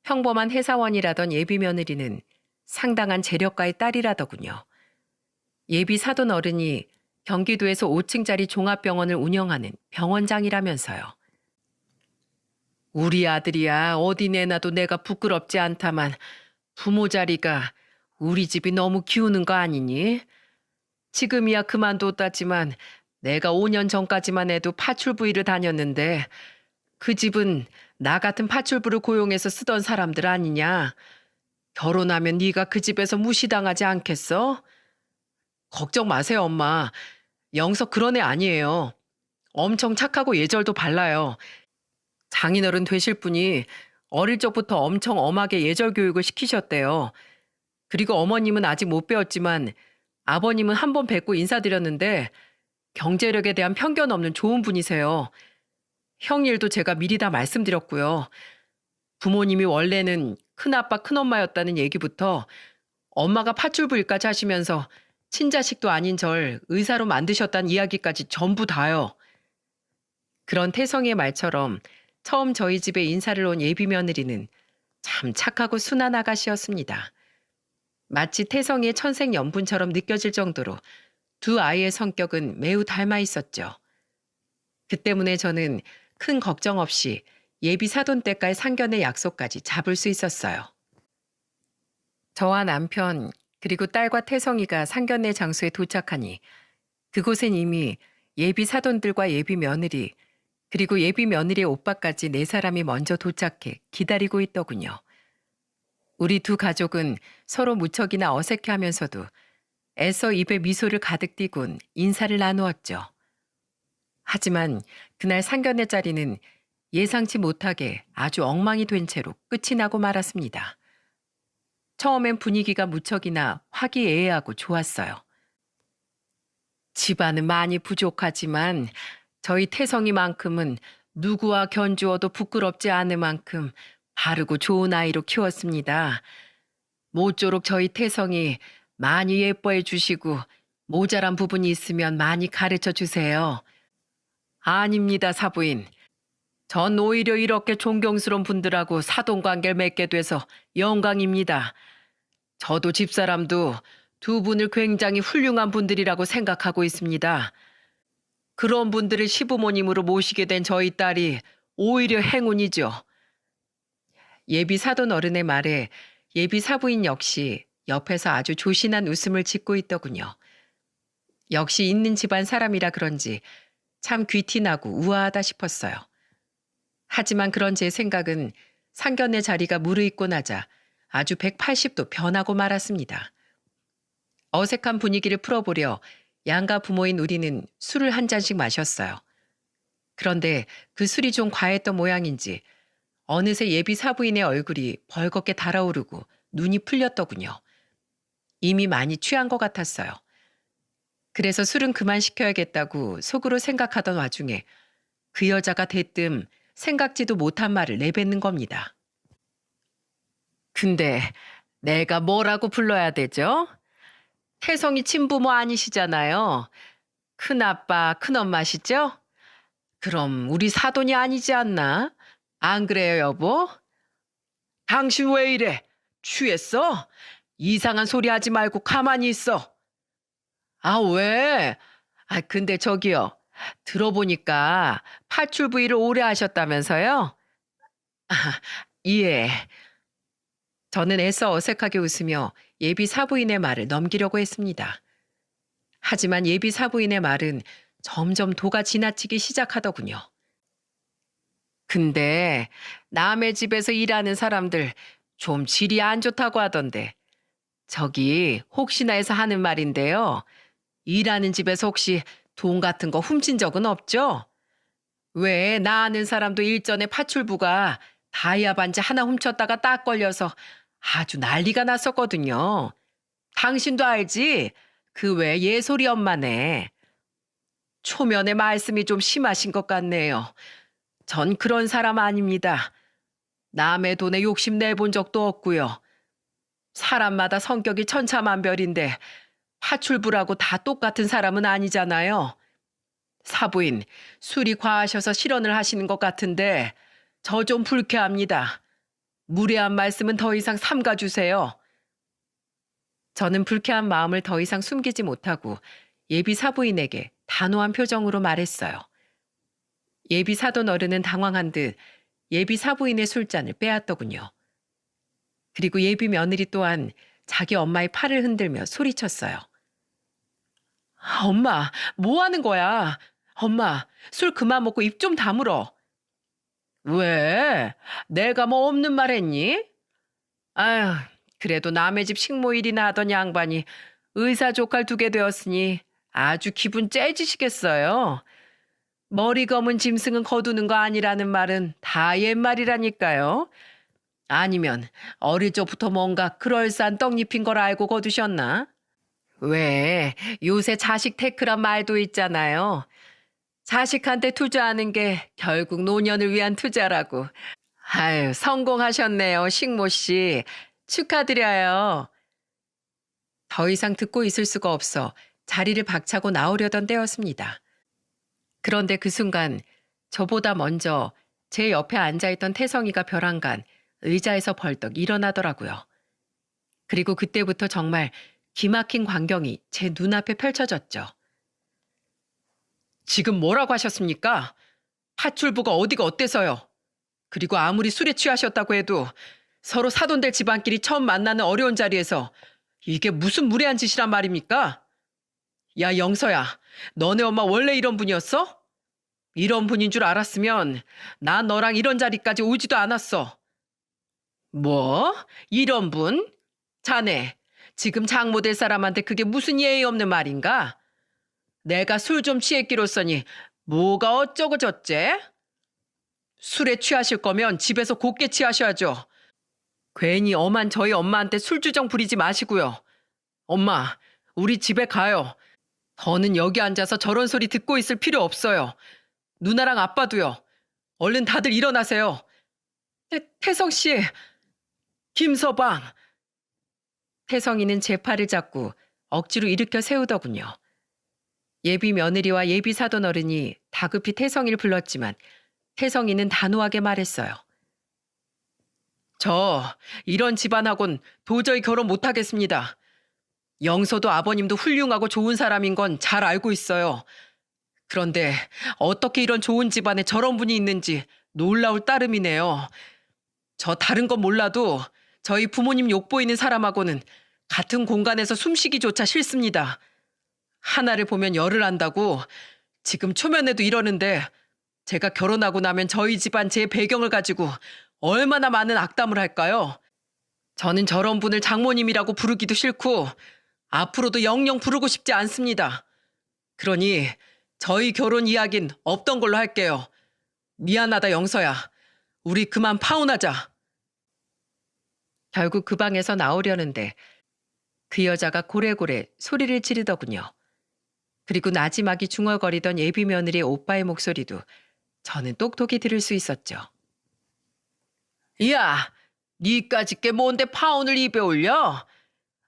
평범한 회사원이라던 예비 며느리는 상당한 재력가의 딸이라더군요. 예비 사돈 어른이 경기도에서 5층짜리 종합병원을 운영하는 병원장이라면서요. 우리 아들이야 어디 내놔도 내가 부끄럽지 않다만 부모 자리가 우리 집이 너무 기우는 거 아니니? 지금이야 그만뒀다지만 내가 5년 전까지만 해도 파출부일을 다녔는데 그 집은 나 같은 파출부를 고용해서 쓰던 사람들 아니냐? 결혼하면 네가 그 집에서 무시당하지 않겠어? 걱정 마세요, 엄마. 영석 그런 애 아니에요. 엄청 착하고 예절도 발라요. 장인어른 되실 분이 어릴 적부터 엄청 엄하게 예절 교육을 시키셨대요. 그리고 어머님은 아직 못 배웠지만 아버님은 한 번 뵙고 인사드렸는데 경제력에 대한 편견 없는 좋은 분이세요. 형 일도 제가 미리 다 말씀드렸고요. 부모님이 원래는 큰아빠 큰엄마였다는 얘기부터 엄마가 파출부 일까지 하시면서 친자식도 아닌 절 의사로 만드셨다는 이야기까지 전부 다요. 그런 태성이의 말처럼 처음 저희 집에 인사를 온 예비 며느리는 참 착하고 순한 아가씨였습니다. 마치 태성이의 천생연분처럼 느껴질 정도로 두 아이의 성격은 매우 닮아 있었죠. 그 때문에 저는 큰 걱정 없이 예비 사돈 때까지 상견례 약속까지 잡을 수 있었어요. 저와 남편 그리고 딸과 태성이가 상견례 장소에 도착하니 그곳엔 이미 예비 사돈들과 예비 며느리 그리고 예비 며느리의 오빠까지 4사람이 먼저 도착해 기다리고 있더군요. 우리 두 가족은 서로 무척이나 어색해하면서도 애써 입에 미소를 가득 띠곤 인사를 나누었죠. 하지만 그날 상견례 자리는 예상치 못하게 아주 엉망이 된 채로 끝이 나고 말았습니다. 처음엔 분위기가 무척이나 화기애애하고 좋았어요. 집안은 많이 부족하지만 저희 태성이만큼은 누구와 견주어도 부끄럽지 않을 만큼 바르고 좋은 아이로 키웠습니다. 모쪼록 저희 태성이 많이 예뻐해 주시고 모자란 부분이 있으면 많이 가르쳐 주세요. 아닙니다, 사부인. 전 오히려 이렇게 존경스러운 분들하고 사돈관계를 맺게 돼서 영광입니다. 저도 집사람도 두 분을 굉장히 훌륭한 분들이라고 생각하고 있습니다. 그런 분들을 시부모님으로 모시게 된 저희 딸이 오히려 행운이죠. 예비 사돈 어른의 말에 예비 사부인 역시 옆에서 아주 조신한 웃음을 짓고 있더군요. 역시 있는 집안 사람이라 그런지 참 귀티나고 우아하다 싶었어요. 하지만 그런 제 생각은 상견례 자리가 무르익고 나자 아주 180도 변하고 말았습니다. 어색한 분위기를 풀어보려 양가 부모인 우리는 술을 한 잔씩 마셨어요. 그런데 그 술이 좀 과했던 모양인지 어느새 예비 사부인의 얼굴이 벌겋게 달아오르고 눈이 풀렸더군요. 이미 많이 취한 것 같았어요. 그래서 술은 그만 시켜야겠다고 속으로 생각하던 와중에 그 여자가 대뜸 생각지도 못한 말을 내뱉는 겁니다. 근데 내가 뭐라고 불러야 되죠? 태성이 친부모 아니시잖아요. 큰아빠, 큰엄마시죠? 그럼 우리 사돈이 아니지 않나? 안 그래요, 여보? 당신 왜 이래? 취했어? 이상한 소리 하지 말고 가만히 있어. 아, 왜? 아, 근데 저기요. 들어보니까 파출 부위를 오래 하셨다면서요? 예. 저는 애써 어색하게 웃으며 예비 사부인의 말을 넘기려고 했습니다. 하지만 예비 사부인의 말은 점점 도가 지나치기 시작하더군요. 근데 남의 집에서 일하는 사람들 좀 질이 안 좋다고 하던데 저기 혹시나 해서 하는 말인데요. 일하는 집에서 혹시 돈 같은 거 훔친 적은 없죠? 왜 나 아는 사람도 일전에 파출부가 다이아 반지 하나 훔쳤다가 딱 걸려서 아주 난리가 났었거든요. 당신도 알지? 그 외 예솔이 엄마네. 초면에 말씀이 좀 심하신 것 같네요. 전 그런 사람 아닙니다. 남의 돈에 욕심 내본 적도 없고요. 사람마다 성격이 천차만별인데 파출부라고 다 똑같은 사람은 아니잖아요. 사부인, 술이 과하셔서 실언을 하시는 것 같은데 저 좀 불쾌합니다. 무례한 말씀은 더 이상 삼가주세요. 저는 불쾌한 마음을 더 이상 숨기지 못하고 예비 사부인에게 단호한 표정으로 말했어요. 예비 사돈 어른은 당황한 듯 예비 사부인의 술잔을 빼앗더군요. 그리고 예비 며느리 또한 자기 엄마의 팔을 흔들며 소리쳤어요. 엄마, 뭐 하는 거야? 엄마, 술 그만 먹고 입 좀 다물어. 왜? 내가 뭐 없는 말 했니? 아휴, 그래도 남의 집 식모일이나 하던 양반이 의사 조카를 두게 되었으니 아주 기분 째지시겠어요. 머리 검은 짐승은 거두는 거 아니라는 말은 다 옛말이라니까요. 아니면 어릴 적부터 뭔가 그럴싸한 떡잎인 걸 알고 거두셨나? 왜 요새 자식 테크란 말도 있잖아요. 자식한테 투자하는 게 결국 노년을 위한 투자라고. 아유, 성공하셨네요, 식모 씨. 축하드려요. 더 이상 듣고 있을 수가 없어 자리를 박차고 나오려던 때였습니다. 그런데 그 순간 저보다 먼저 제 옆에 앉아있던 태성이가 벼랑간 의자에서 벌떡 일어나더라고요. 그리고 그때부터 정말 기막힌 광경이 제 눈앞에 펼쳐졌죠. 지금 뭐라고 하셨습니까? 파출부가 어디가 어때서요? 그리고 아무리 술에 취하셨다고 해도 서로 사돈될 집안끼리 처음 만나는 어려운 자리에서 이게 무슨 무례한 짓이란 말입니까? 야, 영서야, 너네 엄마 원래 이런 분이었어? 이런 분인 줄 알았으면 난 너랑 이런 자리까지 오지도 않았어. 뭐? 이런 분? 자네, 지금 장모 될 사람한테 그게 무슨 예의 없는 말인가? 내가 술 좀 취했기로써니 뭐가 어쩌고 저째? 술에 취하실 거면 집에서 곱게 취하셔야죠. 괜히 엄한 저희 엄마한테 술주정 부리지 마시고요. 엄마, 우리 집에 가요. 더는 여기 앉아서 저런 소리 듣고 있을 필요 없어요. 누나랑 아빠도요. 얼른 다들 일어나세요. 태성 씨, 김서방. 태성이는 제 팔을 잡고 억지로 일으켜 세우더군요. 예비 며느리와 예비 사돈 어른이 다급히 태성이를 불렀지만 태성이는 단호하게 말했어요. 저 이런 집안하고는 도저히 결혼 못하겠습니다. 영서도 아버님도 훌륭하고 좋은 사람인 건 잘 알고 있어요. 그런데 어떻게 이런 좋은 집안에 저런 분이 있는지 놀라울 따름이네요. 저 다른 건 몰라도 저희 부모님 욕보이는 사람하고는 같은 공간에서 숨쉬기조차 싫습니다. 하나를 보면 열을 안다고 지금 초면에도 이러는데 제가 결혼하고 나면 저희 집안 제 배경을 가지고 얼마나 많은 악담을 할까요? 저는 저런 분을 장모님이라고 부르기도 싫고 앞으로도 영영 부르고 싶지 않습니다. 그러니 저희 결혼 이야긴 없던 걸로 할게요. 미안하다 영서야. 우리 그만 파혼하자. 결국 그 방에서 나오려는데 그 여자가 고래고래 소리를 지르더군요. 그리고 나지막이 중얼거리던 예비 며느리의 오빠의 목소리도 저는 똑똑히 들을 수 있었죠. 야, 니까짓 게 뭔데 파혼을 입에 올려?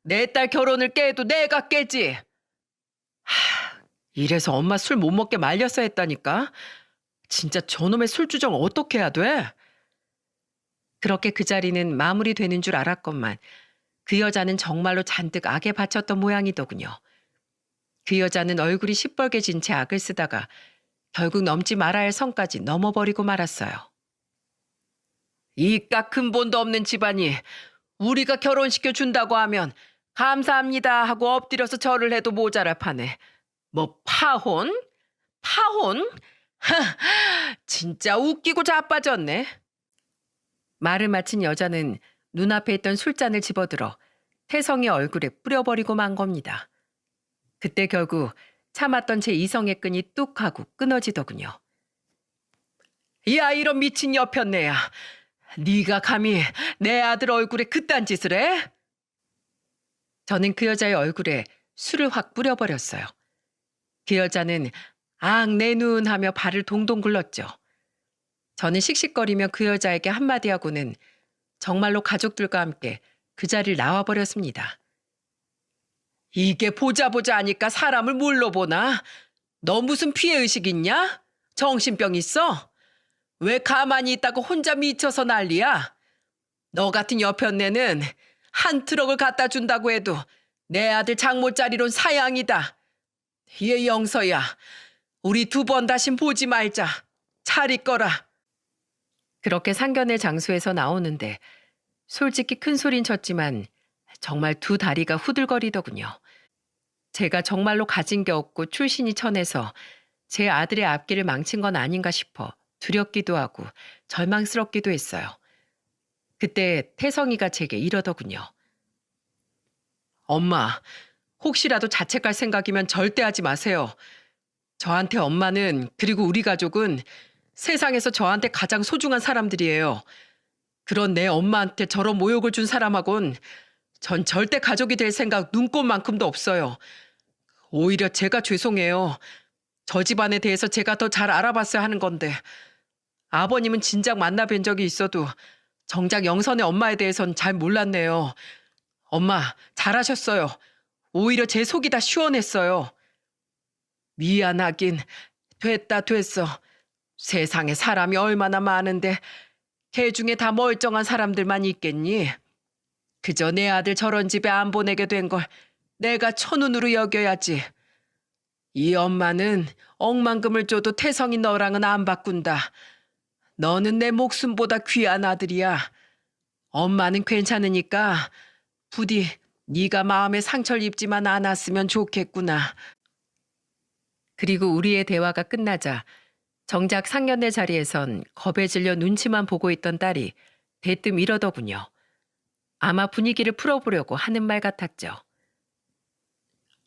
내 딸 결혼을 깨도 내가 깨지. 이래서 엄마 술 못 먹게 말렸어 했다니까. 진짜 저놈의 술주정 어떻게 해야 돼? 그렇게 그 자리는 마무리되는 줄 알았건만 그 여자는 정말로 잔뜩 악에 바쳤던 모양이더군요. 그 여자는 얼굴이 시뻘개진 채 악을 쓰다가 결국 넘지 말아야 할 선까지 넘어버리고 말았어요. 이깟 근본도 없는 집안이 우리가 결혼시켜 준다고 하면 감사합니다 하고 엎드려서 절을 해도 모자랄 판에 뭐 파혼? 파혼? 진짜 웃기고 자빠졌네. 말을 마친 여자는 눈앞에 있던 술잔을 집어들어 태성의 얼굴에 뿌려버리고 만 겁니다. 그때 결국 참았던 제 이성의 끈이 뚝 하고 끊어지더군요. 야, 이런 미친 여편네야. 네가 감히 내 아들 얼굴에 그딴 짓을 해? 저는 그 여자의 얼굴에 술을 확 뿌려버렸어요. 그 여자는 악 내 눈 하며 발을 동동 굴렀죠. 저는 씩씩거리며 그 여자에게 한마디 하고는 정말로 가족들과 함께 그 자리를 나와버렸습니다. 이게 보자 하니까 사람을 뭘로 보나? 너 무슨 피해의식 있냐? 정신병 있어? 왜 가만히 있다고 혼자 미쳐서 난리야? 너 같은 여편네는 한 트럭을 갖다 준다고 해도 내 아들 장모짜리론 사양이다. 얘 영서야, 우리 2번 다신 보지 말자. 잘 있거라. 그렇게 상견례 장소에서 나오는데 솔직히 큰 소린 쳤지만 정말 2 다리가 후들거리더군요. 제가 정말로 가진 게 없고 출신이 천해서 제 아들의 앞길을 망친 건 아닌가 싶어 두렵기도 하고 절망스럽기도 했어요. 그때 태성이가 제게 이러더군요. 엄마, 혹시라도 자책할 생각이면 절대 하지 마세요. 저한테 엄마는, 그리고 우리 가족은 세상에서 저한테 가장 소중한 사람들이에요. 그런 내 엄마한테 저런 모욕을 준 사람하곤 전 절대 가족이 될 생각 눈꼽만큼도 없어요. 오히려 제가 죄송해요. 저 집안에 대해서 제가 더 잘 알아봤어야 하는 건데 아버님은 진작 만나뵌 적이 있어도 정작 영선의 엄마에 대해선 잘 몰랐네요. 엄마, 잘하셨어요. 오히려 제 속이 다 시원했어요. 미안하긴 됐어. 세상에 사람이 얼마나 많은데 걔 중에 다 멀쩡한 사람들만 있겠니? 그저 내 아들 저런 집에 안 보내게 된 걸 내가 천운으로 여겨야지. 이 엄마는 억만금을 줘도 태성이 너랑은 안 바꾼다. 너는 내 목숨보다 귀한 아들이야. 엄마는 괜찮으니까 부디 네가 마음에 상처를 입지만 않았으면 좋겠구나. 그리고 우리의 대화가 끝나자 정작 상견례 자리에선 겁에 질려 눈치만 보고 있던 딸이 대뜸 이러더군요. 아마 분위기를 풀어보려고 하는 말 같았죠.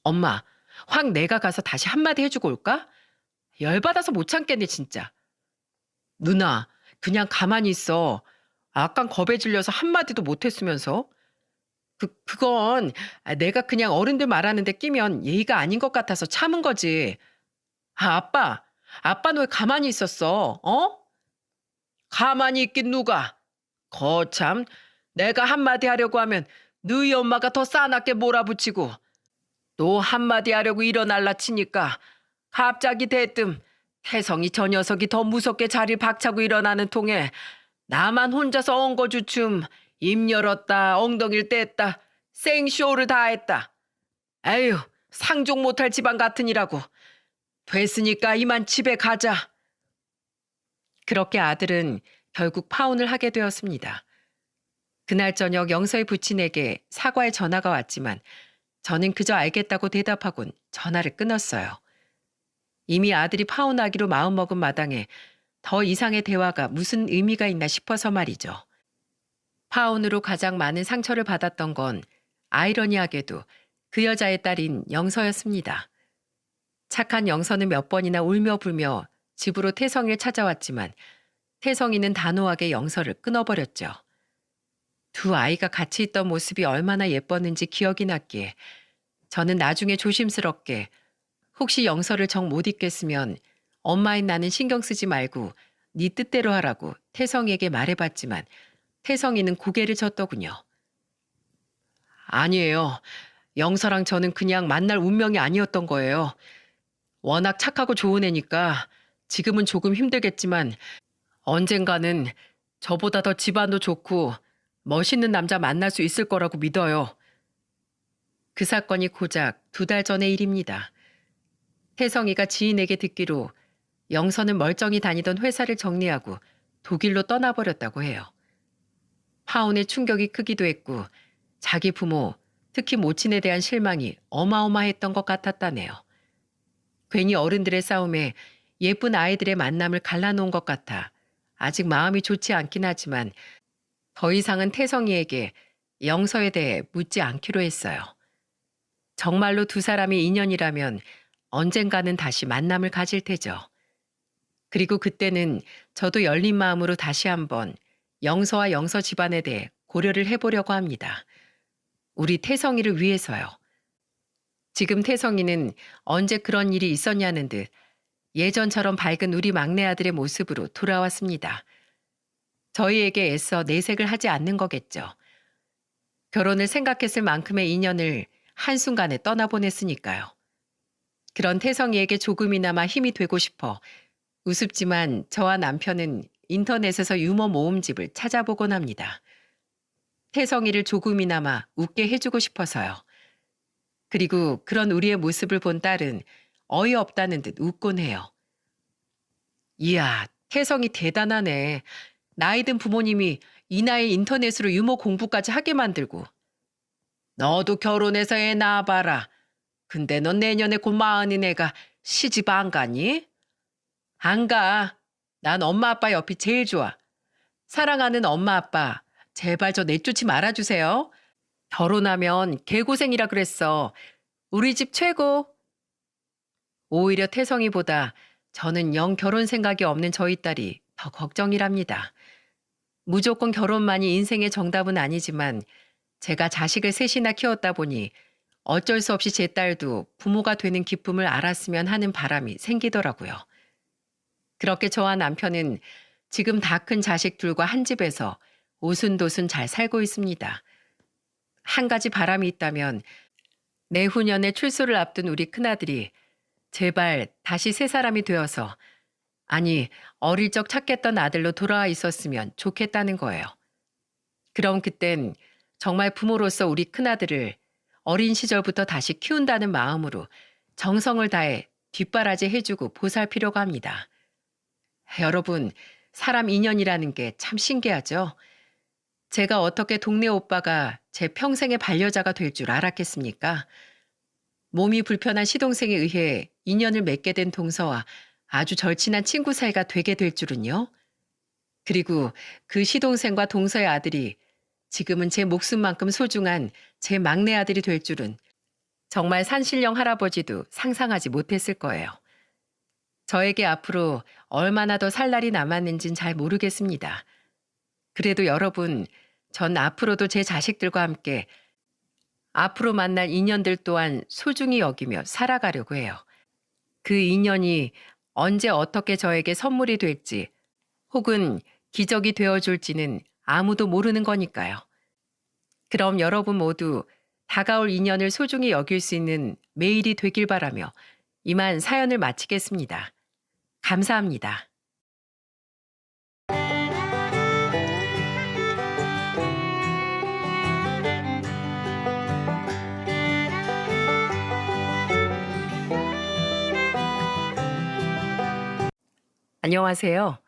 엄마, 확 내가 가서 다시 한마디 해주고 올까? 열받아서 못 참겠네 진짜. 누나, 그냥 가만히 있어. 아깐 겁에 질려서 한마디도 못했으면서. 그건 내가 그냥 어른들 말하는데 끼면 예의가 아닌 것 같아서 참은 거지. 아빠 너 왜 가만히 있었어? 어? 가만히 있긴 누가. 거참, 내가 한마디 하려고 하면 너희 엄마가 더 싸납게 몰아붙이고 또 한마디 하려고 일어날라 치니까 갑자기 대뜸 태성이 저 녀석이 더 무섭게 자리를 박차고 일어나는 통에 나만 혼자서 엉거주춤 입 열었다 엉덩이를 뗐다 생쇼를 다 했다. 에휴, 상종 못할 집안 같으니라고. 됐으니까 이만 집에 가자. 그렇게 아들은 결국 파혼을 하게 되었습니다. 그날 저녁 영서의 부친에게 사과의 전화가 왔지만 저는 그저 알겠다고 대답하곤 전화를 끊었어요. 이미 아들이 파혼하기로 마음먹은 마당에 더 이상의 대화가 무슨 의미가 있나 싶어서 말이죠. 파혼으로 가장 많은 상처를 받았던 건 아이러니하게도 그 여자의 딸인 영서였습니다. 착한 영서는 몇 번이나 울며 불며 집으로 태성이를 찾아왔지만 태성이는 단호하게 영서를 끊어버렸죠. 두 아이가 같이 있던 모습이 얼마나 예뻤는지 기억이 났기에 저는 나중에 조심스럽게 혹시 영서를 정 못 잊겠으면 엄마인 나는 신경 쓰지 말고 네 뜻대로 하라고 태성이에게 말해봤지만 태성이는 고개를 젓더군요. 아니에요. 영서랑 저는 그냥 만날 운명이 아니었던 거예요. 워낙 착하고 좋은 애니까 지금은 조금 힘들겠지만 언젠가는 저보다 더 집안도 좋고 멋있는 남자 만날 수 있을 거라고 믿어요. 그 사건이 고작 2달 전의 일입니다. 태성이가 지인에게 듣기로 영서는 멀쩡히 다니던 회사를 정리하고 독일로 떠나버렸다고 해요. 파혼의 충격이 크기도 했고 자기 부모, 특히 모친에 대한 실망이 어마어마했던 것 같았다네요. 괜히 어른들의 싸움에 예쁜 아이들의 만남을 갈라놓은 것 같아 아직 마음이 좋지 않긴 하지만 더 이상은 태성이에게 영서에 대해 묻지 않기로 했어요. 정말로 두 사람이 인연이라면 언젠가는 다시 만남을 가질 테죠. 그리고 그때는 저도 열린 마음으로 다시 한번 영서와 영서 집안에 대해 고려를 해보려고 합니다. 우리 태성이를 위해서요. 지금 태성이는 언제 그런 일이 있었냐는 듯 예전처럼 밝은 우리 막내 아들의 모습으로 돌아왔습니다. 저희에게 애써 내색을 하지 않는 거겠죠. 결혼을 생각했을 만큼의 인연을 한순간에 떠나보냈으니까요. 그런 태성이에게 조금이나마 힘이 되고 싶어 우습지만 저와 남편은 인터넷에서 유머 모음집을 찾아보곤 합니다. 태성이를 조금이나마 웃게 해주고 싶어서요. 그리고 그런 우리의 모습을 본 딸은 어이없다는 듯 웃곤 해요. 이야, 태성이 대단하네. 나이 든 부모님이 이 나이에 인터넷으로 유머 공부까지 하게 만들고. 너도 결혼해서 애 낳아봐라. 근데 넌 내년에 곧 40인 애가 시집 안 가니? 안 가. 난 엄마 아빠 옆이 제일 좋아. 사랑하는 엄마 아빠, 제발 저 내쫓지 말아주세요. 결혼하면 개고생이라 그랬어. 우리 집 최고. 오히려 태성이보다 저는 영 결혼 생각이 없는 저희 딸이 더 걱정이랍니다. 무조건 결혼만이 인생의 정답은 아니지만 제가 자식을 셋이나 키웠다 보니 어쩔 수 없이 제 딸도 부모가 되는 기쁨을 알았으면 하는 바람이 생기더라고요. 그렇게 저와 남편은 지금 다 큰 자식 둘과 한 집에서 오순도순 잘 살고 있습니다. 한 가지 바람이 있다면 내후년에 출소를 앞둔 우리 큰아들이 제발 다시 새 사람이 되어서 아니 어릴 적 착했던 아들로 돌아와 있었으면 좋겠다는 거예요. 그럼 그땐 정말 부모로서 우리 큰아들을 어린 시절부터 다시 키운다는 마음으로 정성을 다해 뒷바라지 해주고 보살피려고 합니다. 여러분, 사람 인연이라는 게 참 신기하죠? 제가 어떻게 동네 오빠가 제 평생의 반려자가 될 줄 알았겠습니까? 몸이 불편한 시동생에 의해 인연을 맺게 된 동서와 아주 절친한 친구 사이가 되게 될 줄은요? 그리고 그 시동생과 동서의 아들이 지금은 제 목숨만큼 소중한 제 막내 아들이 될 줄은 정말 산신령 할아버지도 상상하지 못했을 거예요. 저에게 앞으로 얼마나 더 살 날이 남았는진 잘 모르겠습니다. 그래도 여러분, 전 앞으로도 제 자식들과 함께 앞으로 만날 인연들 또한 소중히 여기며 살아가려고 해요. 그 인연이 언제 어떻게 저에게 선물이 될지 혹은 기적이 되어줄지는 아무도 모르는 거니까요. 그럼 여러분 모두 다가올 인연을 소중히 여길 수 있는 매일이 되길 바라며 이만 사연을 마치겠습니다. 감사합니다. 안녕하세요.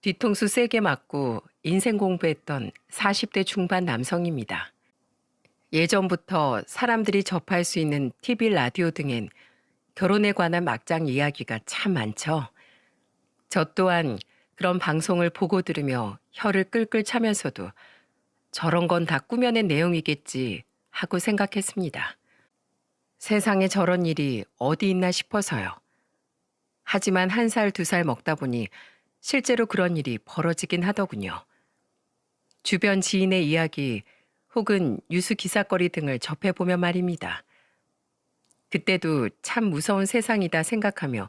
뒤통수 세게 맞고 인생 공부했던 40대 중반 남성입니다. 예전부터 사람들이 접할 수 있는 TV, 라디오 등엔 결혼에 관한 막장 이야기가 참 많죠. 저 또한 그런 방송을 보고 들으며 혀를 끌끌 차면서도 저런 건 다 꾸며낸 내용이겠지 하고 생각했습니다. 세상에 저런 일이 어디 있나 싶어서요. 하지만 1살, 2살 먹다 보니 실제로 그런 일이 벌어지긴 하더군요. 주변 지인의 이야기 혹은 뉴스 기사거리 등을 접해보면 말입니다. 그때도 참 무서운 세상이다 생각하며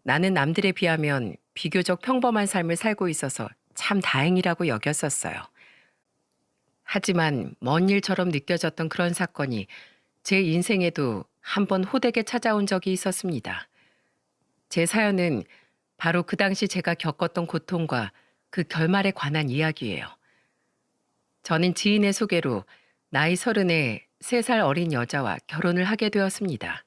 나는 남들에 비하면 비교적 평범한 삶을 살고 있어서 참 다행이라고 여겼었어요. 하지만 먼 일처럼 느껴졌던 그런 사건이 제 인생에도 한번 호되게 찾아온 적이 있었습니다. 제 사연은 바로 그 당시 제가 겪었던 고통과 그 결말에 관한 이야기예요. 저는 지인의 소개로 나이 30에 3살 어린 여자와 결혼을 하게 되었습니다.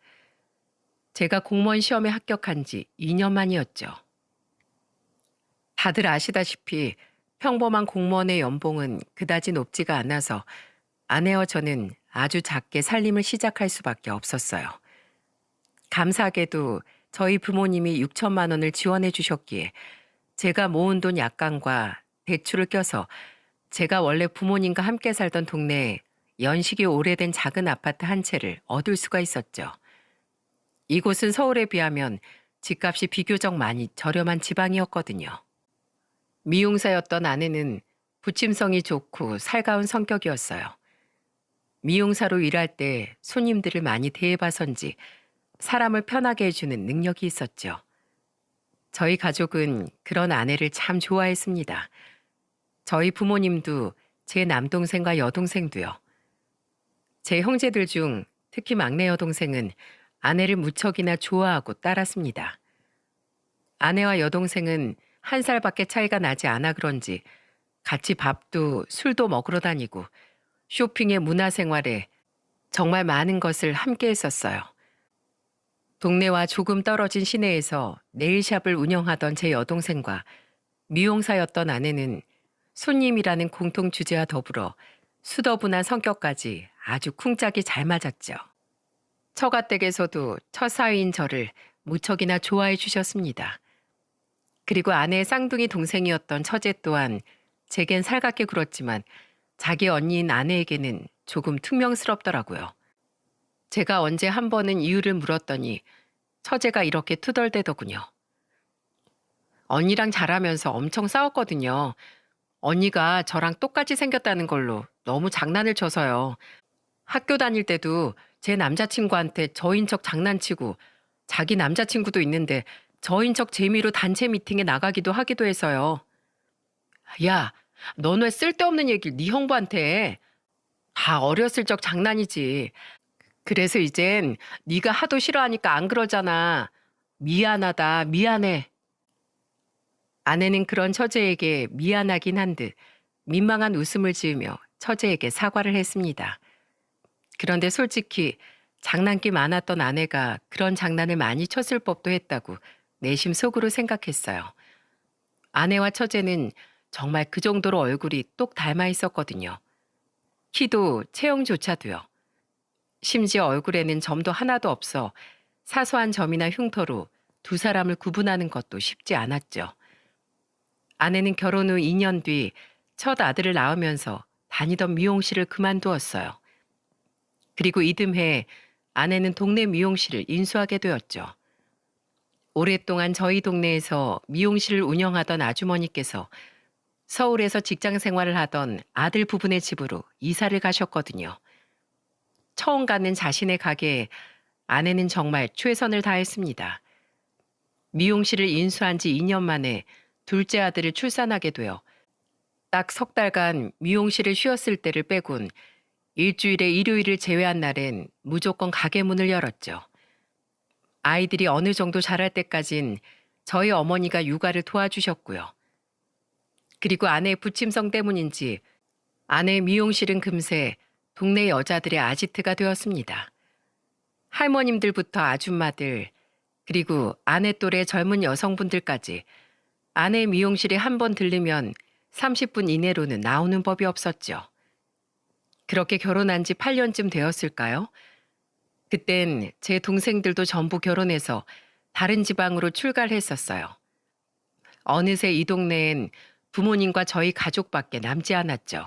제가 공무원 시험에 합격한 지 2년 만이었죠. 다들 아시다시피 평범한 공무원의 연봉은 그다지 높지가 않아서 아내와 저는 아주 작게 살림을 시작할 수밖에 없었어요. 감사하게도 저희 부모님이 6천만 원을 지원해 주셨기에 제가 모은 돈 약간과 대출을 껴서 제가 원래 부모님과 함께 살던 동네에 연식이 오래된 작은 아파트 한 채를 얻을 수가 있었죠. 이곳은 서울에 비하면 집값이 비교적 많이 저렴한 지방이었거든요. 미용사였던 아내는 부침성이 좋고 살가운 성격이었어요. 미용사로 일할 때 손님들을 많이 대해봐선지 사람을 편하게 해주는 능력이 있었죠. 저희 가족은 그런 아내를 참 좋아했습니다. 저희 부모님도 제 남동생과 여동생도요. 제 형제들 중 특히 막내 여동생은 아내를 무척이나 좋아하고 따랐습니다. 아내와 여동생은 1살밖에 차이가 나지 않아 그런지 같이 밥도 술도 먹으러 다니고 쇼핑에 문화생활에 정말 많은 것을 함께 했었어요. 동네와 조금 떨어진 시내에서 네일샵을 운영하던 제 여동생과 미용사였던 아내는 손님이라는 공통 주제와 더불어 수더분한 성격까지 아주 쿵짝이 잘 맞았죠. 처가댁에서도 처사위인 저를 무척이나 좋아해 주셨습니다. 그리고 아내의 쌍둥이 동생이었던 처제 또한 제겐 살갑게 굴었지만 자기 언니인 아내에게는 조금 퉁명스럽더라고요. 제가 언제 한 번은 이유를 물었더니 처제가 이렇게 투덜대더군요. 언니랑 자라면서 엄청 싸웠거든요. 언니가 저랑 똑같이 생겼다는 걸로 너무 장난을 쳐서요. 학교 다닐 때도 제 남자친구한테 저인 척 장난치고 자기 남자친구도 있는데 저인 척 재미로 단체 미팅에 나가기도 하기도 해서요. 야, 넌 왜 쓸데없는 얘기를 네 형부한테 해? 다 어렸을 적 장난이지. 그래서 이젠 네가 하도 싫어하니까 안 그러잖아. 미안하다, 미안해. 아내는 그런 처제에게 미안하긴 한 듯 민망한 웃음을 지으며 처제에게 사과를 했습니다. 그런데 솔직히 장난기 많았던 아내가 그런 장난을 많이 쳤을 법도 했다고 내심 속으로 생각했어요. 아내와 처제는 정말 그 정도로 얼굴이 똑 닮아 있었거든요. 키도 체형조차도요. 심지어 얼굴에는 점도 하나도 없어 사소한 점이나 흉터로 두 사람을 구분하는 것도 쉽지 않았죠. 아내는 결혼 후 2년 뒤 첫 아들을 낳으면서 다니던 미용실을 그만두었어요. 그리고 이듬해 아내는 동네 미용실을 인수하게 되었죠. 오랫동안 저희 동네에서 미용실을 운영하던 아주머니께서 서울에서 직장 생활을 하던 아들 부분의 집으로 이사를 가셨거든요. 처음 가는 자신의 가게에 아내는 정말 최선을 다했습니다. 미용실을 인수한 지 2년 만에 둘째 아들을 출산하게 되어 딱 석 달간 미용실을 쉬었을 때를 빼곤 일주일에 일요일을 제외한 날엔 무조건 가게 문을 열었죠. 아이들이 어느 정도 자랄 때까진 저희 어머니가 육아를 도와주셨고요. 그리고 아내의 부침성 때문인지 아내의 미용실은 금세 동네 여자들의 아지트가 되었습니다. 할머님들부터 아줌마들, 그리고 아내 또래 젊은 여성분들까지 아내의 미용실에 한 번 들르면 30분 이내로는 나오는 법이 없었죠. 그렇게 결혼한 지 8년쯤 되었을까요? 그땐 제 동생들도 전부 결혼해서 다른 지방으로 출가를 했었어요. 어느새 이 동네엔 부모님과 저희 가족밖에 남지 않았죠.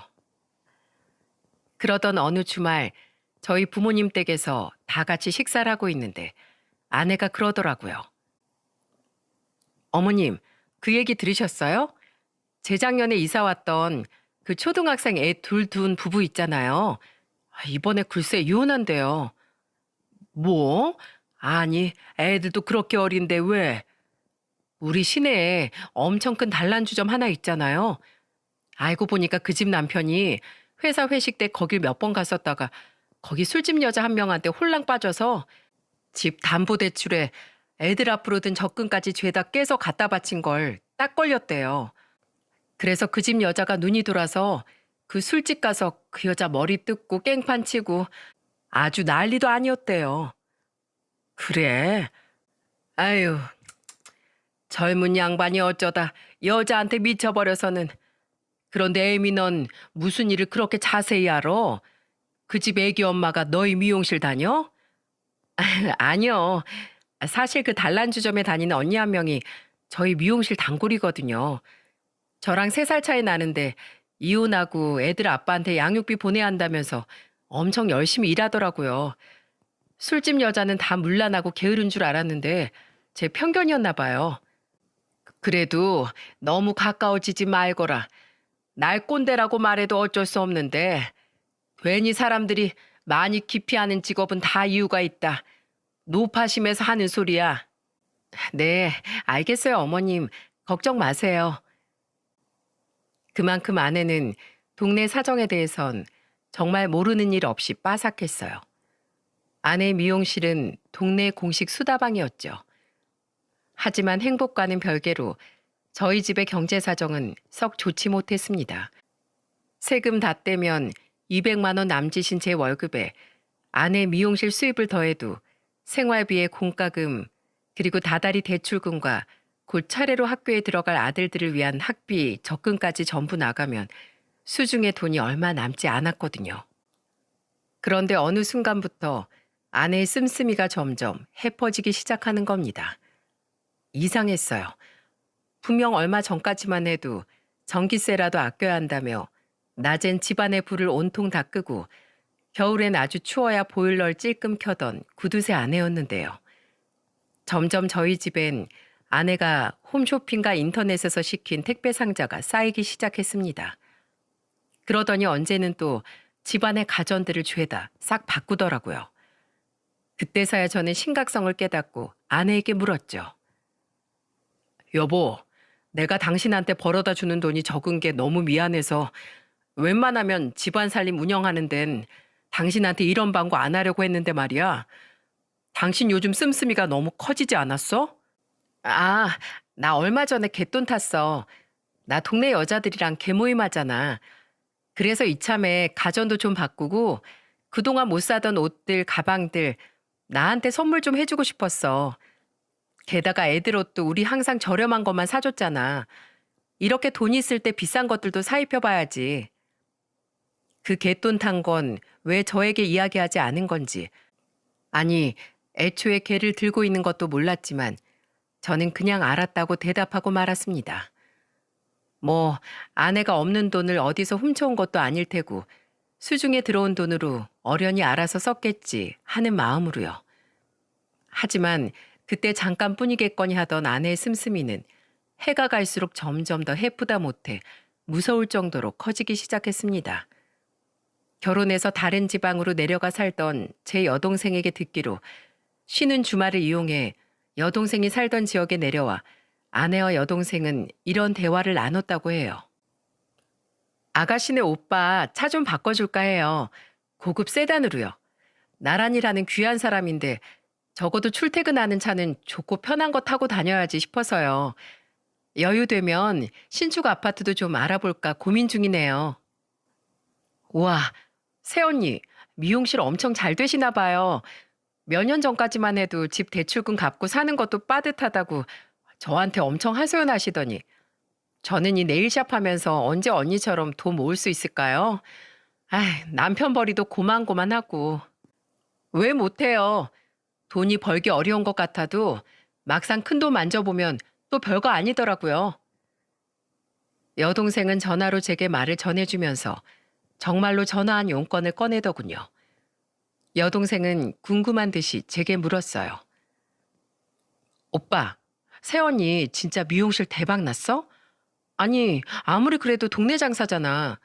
그러던 어느 주말 저희 부모님 댁에서 다 같이 식사를 하고 있는데 아내가 그러더라고요. 어머님, 그 얘기 들으셨어요? 재작년에 이사 왔던 그 초등학생 애 둘 둔 부부 있잖아요. 이번에 글쎄 이혼한대요. 뭐? 아니, 애들도 그렇게 어린데 왜? 우리 시내에 엄청 큰 단란주점 하나 있잖아요. 알고 보니까 그 집 남편이 회사 회식 때 거길 몇 번 갔었다가 거기 술집 여자 한 명한테 홀랑 빠져서 집 담보대출에 애들 앞으로 든 적금까지 죄다 깨서 갖다 바친 걸 딱 걸렸대요. 그래서 그 집 여자가 눈이 돌아서 그 술집 가서 그 여자 머리 뜯고 깽판 치고 아주 난리도 아니었대요. 그래? 아유, 젊은 양반이 어쩌다 여자한테 미쳐버려서는. 그런데 애미 넌 무슨 일을 그렇게 자세히 알아? 그 집 애기 엄마가 너희 미용실 다녀? 아니요. 사실 그 단란주점에 다니는 언니 한 명이 저희 미용실 단골이거든요. 저랑 3살 차이 나는데 이혼하고 애들 아빠한테 양육비 보내야 한다면서 엄청 열심히 일하더라고요. 술집 여자는 다 문란하고 게으른 줄 알았는데 제 편견이었나 봐요. 그래도 너무 가까워지지 말거라. 날 꼰대라고 말해도 어쩔 수 없는데 괜히 사람들이 많이 기피하는 직업은 다 이유가 있다. 노파심에서 하는 소리야. 네, 알겠어요, 어머님. 걱정 마세요. 그만큼 아내는 동네 사정에 대해선 정말 모르는 일 없이 빠삭했어요. 아내 미용실은 동네 공식 수다방이었죠. 하지만 행복과는 별개로 저희 집의 경제 사정은 썩 좋지 못했습니다. 세금 다 떼면 200만 원 남짓인 제 월급에 아내 미용실 수입을 더해도 생활비에 공과금, 그리고 다달이 대출금과 곧 차례로 학교에 들어갈 아들들을 위한 학비, 적금까지 전부 나가면 수중에 돈이 얼마 남지 않았거든요. 그런데 어느 순간부터 아내의 씀씀이가 점점 해퍼지기 시작하는 겁니다. 이상했어요. 분명 얼마 전까지만 해도 전기세라도 아껴야 한다며 낮엔 집안의 불을 온통 다 끄고 겨울엔 아주 추워야 보일러를 찔끔 켜던 구두쇠 아내였는데요. 점점 저희 집엔 아내가 홈쇼핑과 인터넷에서 시킨 택배 상자가 쌓이기 시작했습니다. 그러더니 언제는 또 집안의 가전들을 죄다 싹 바꾸더라고요. 그때서야 저는 심각성을 깨닫고 아내에게 물었죠. 여보, 내가 당신한테 벌어다 주는 돈이 적은 게 너무 미안해서 웬만하면 집안 살림 운영하는 데는 당신한테 이런 방구 안 하려고 했는데 말이야. 당신 요즘 씀씀이가 너무 커지지 않았어? 아, 나 얼마 전에 갯돈 탔어. 나 동네 여자들이랑 개모임 하잖아. 그래서 이참에 가전도 좀 바꾸고 그동안 못 사던 옷들, 가방들 나한테 선물 좀 해주고 싶었어. 게다가 애들 옷도 우리 항상 저렴한 것만 사줬잖아. 이렇게 돈 있을 때 비싼 것들도 사 입혀봐야지. 그 갯돈 탄 건 왜 저에게 이야기하지 않은 건지. 아니, 애초에 걔를 들고 있는 것도 몰랐지만 저는 그냥 알았다고 대답하고 말았습니다. 뭐 아내가 없는 돈을 어디서 훔쳐온 것도 아닐 테고 수중에 들어온 돈으로 어련히 알아서 썼겠지 하는 마음으로요. 하지만 그때 잠깐뿐이겠거니 하던 아내의 씀씀이는 해가 갈수록 점점 더 해프다 못해 무서울 정도로 커지기 시작했습니다. 결혼해서 다른 지방으로 내려가 살던 제 여동생에게 듣기로 쉬는 주말을 이용해 여동생이 살던 지역에 내려와 아내와 여동생은 이런 대화를 나눴다고 해요. 아가씨네 오빠 차 좀 바꿔줄까 해요. 고급 세단으로요. 나란히라는 귀한 사람인데 적어도 출퇴근하는 차는 좋고 편한 거 타고 다녀야지 싶어서요. 여유되면 신축 아파트도 좀 알아볼까 고민 중이네요. 우와, 새언니, 미용실 엄청 잘 되시나 봐요. 몇 년 전까지만 해도 집 대출금 갚고 사는 것도 빠듯하다고 저한테 엄청 하소연하시더니 저는 이 네일샵 하면서 언제 언니처럼 돈 모을 수 있을까요? 아, 남편 벌이도 고만고만하고. 왜 못해요? 돈이 벌기 어려운 것 같아도 막상 큰돈 만져보면 또 별거 아니더라고요. 여동생은 전화로 제게 말을 전해주면서 정말로 전화한 용건을 꺼내더군요. 여동생은 궁금한 듯이 제게 물었어요. 오빠, 새언니 진짜 미용실 대박 났어? 아니, 아무리 그래도 동네 장사잖아.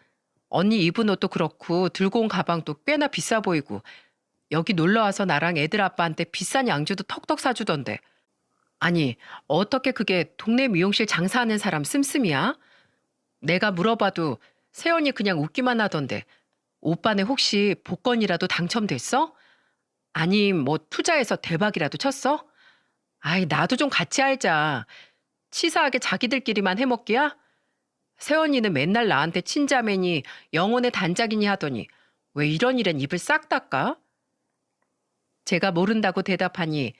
언니 입은 옷도 그렇고 들고 온 가방도 꽤나 비싸 보이고 여기 놀러 와서 나랑 애들 아빠한테 비싼 양주도 턱턱 사주던데. 아니, 어떻게 그게 동네 미용실 장사하는 사람 씀씀이야? 내가 물어봐도 세연이 그냥 웃기만 하던데. 오빠네 혹시 복권이라도 당첨됐어? 아니, 뭐 투자해서 대박이라도 쳤어? 아이, 나도 좀 같이 알자. 치사하게 자기들끼리만 해먹기야? 세연이는 맨날 나한테 친자매니 영혼의 단짝이니 하더니 왜 이런 일엔 입을 싹 닦아? 제가 모른다고 대답하니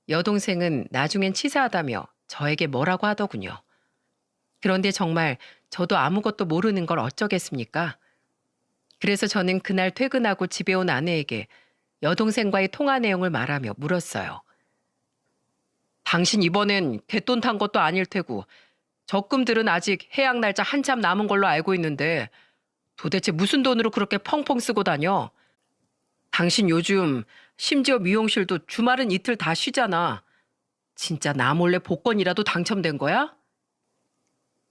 여동생은 나중엔 치사하다며 저에게 뭐라고 하더군요. 그런데 정말 저도 아무것도 모르는 걸 어쩌겠습니까? 그래서 저는 그날 퇴근하고 집에 온 아내에게 여동생과의 통화 내용을 말하며 물었어요. 당신 이번엔 갯돈 탄 것도 아닐 테고 적금들은 아직 해약 날짜 한참 남은 걸로 알고 있는데 도대체 무슨 돈으로 그렇게 펑펑 쓰고 다녀? 당신 요즘 심지어 미용실도 주말은 이틀 다 쉬잖아. 진짜 나 몰래 복권이라도 당첨된 거야?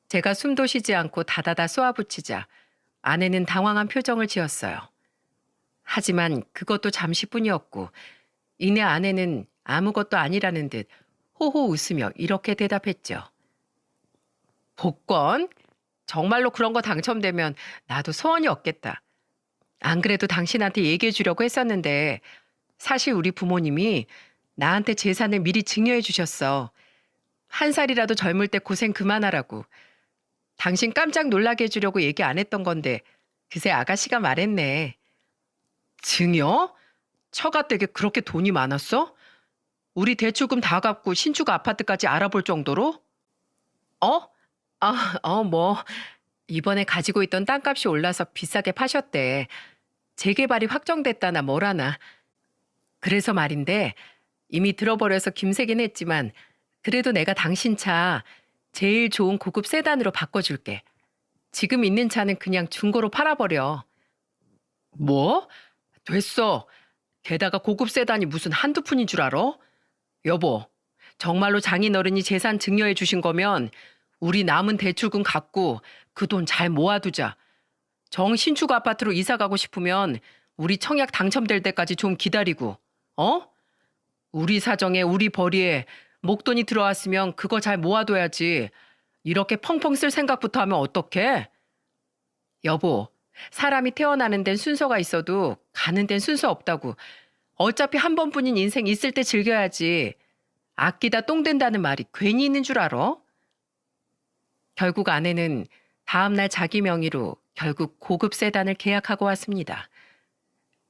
제가 숨도 쉬지 않고 다다다 쏘아붙이자 아내는 당황한 표정을 지었어요. 하지만 그것도 잠시뿐이었고 이내 아내는 아무것도 아니라는 듯 호호 웃으며 이렇게 대답했죠. 복권? 정말로 그런 거 당첨되면 나도 소원이 없겠다. 안 그래도 당신한테 얘기해 주려고 했었는데 사실 우리 부모님이 나한테 재산을 미리 증여해 주셨어. 한 살이라도 젊을 때 고생 그만하라고. 당신 깜짝 놀라게 해주려고 얘기 안 했던 건데 그새 아가씨가 말했네. 증여? 처가댁에 그렇게 돈이 많았어? 우리 대출금 다 갚고 신축 아파트까지 알아볼 정도로? 어? 뭐 이번에 가지고 있던 땅값이 올라서 비싸게 파셨대. 재개발이 확정됐다나 뭐라나. 그래서 말인데 이미 들어버려서 김새긴 했지만 그래도 내가 당신 차 제일 좋은 고급 세단으로 바꿔줄게. 지금 있는 차는 그냥 중고로 팔아버려. 뭐? 됐어. 게다가 고급 세단이 무슨 한두 푼인 줄 알아? 여보, 정말로 장인어른이 재산 증여해 주신 거면 우리 남은 대출금 갚고 그 돈 잘 모아두자. 정신축 아파트로 이사 가고 싶으면 우리 청약 당첨될 때까지 좀 기다리고, 어? 우리 사정에 우리 벌이에 목돈이 들어왔으면 그거 잘 모아둬야지. 이렇게 펑펑 쓸 생각부터 하면 어떡해? 여보, 사람이 태어나는 데는 순서가 있어도 가는 데는 순서 없다고. 어차피 한 번뿐인 인생 있을 때 즐겨야지. 아끼다 똥 된다는 말이 괜히 있는 줄 알아? 결국 아내는 다음날 자기 명의로 결국 고급 세단을 계약하고 왔습니다.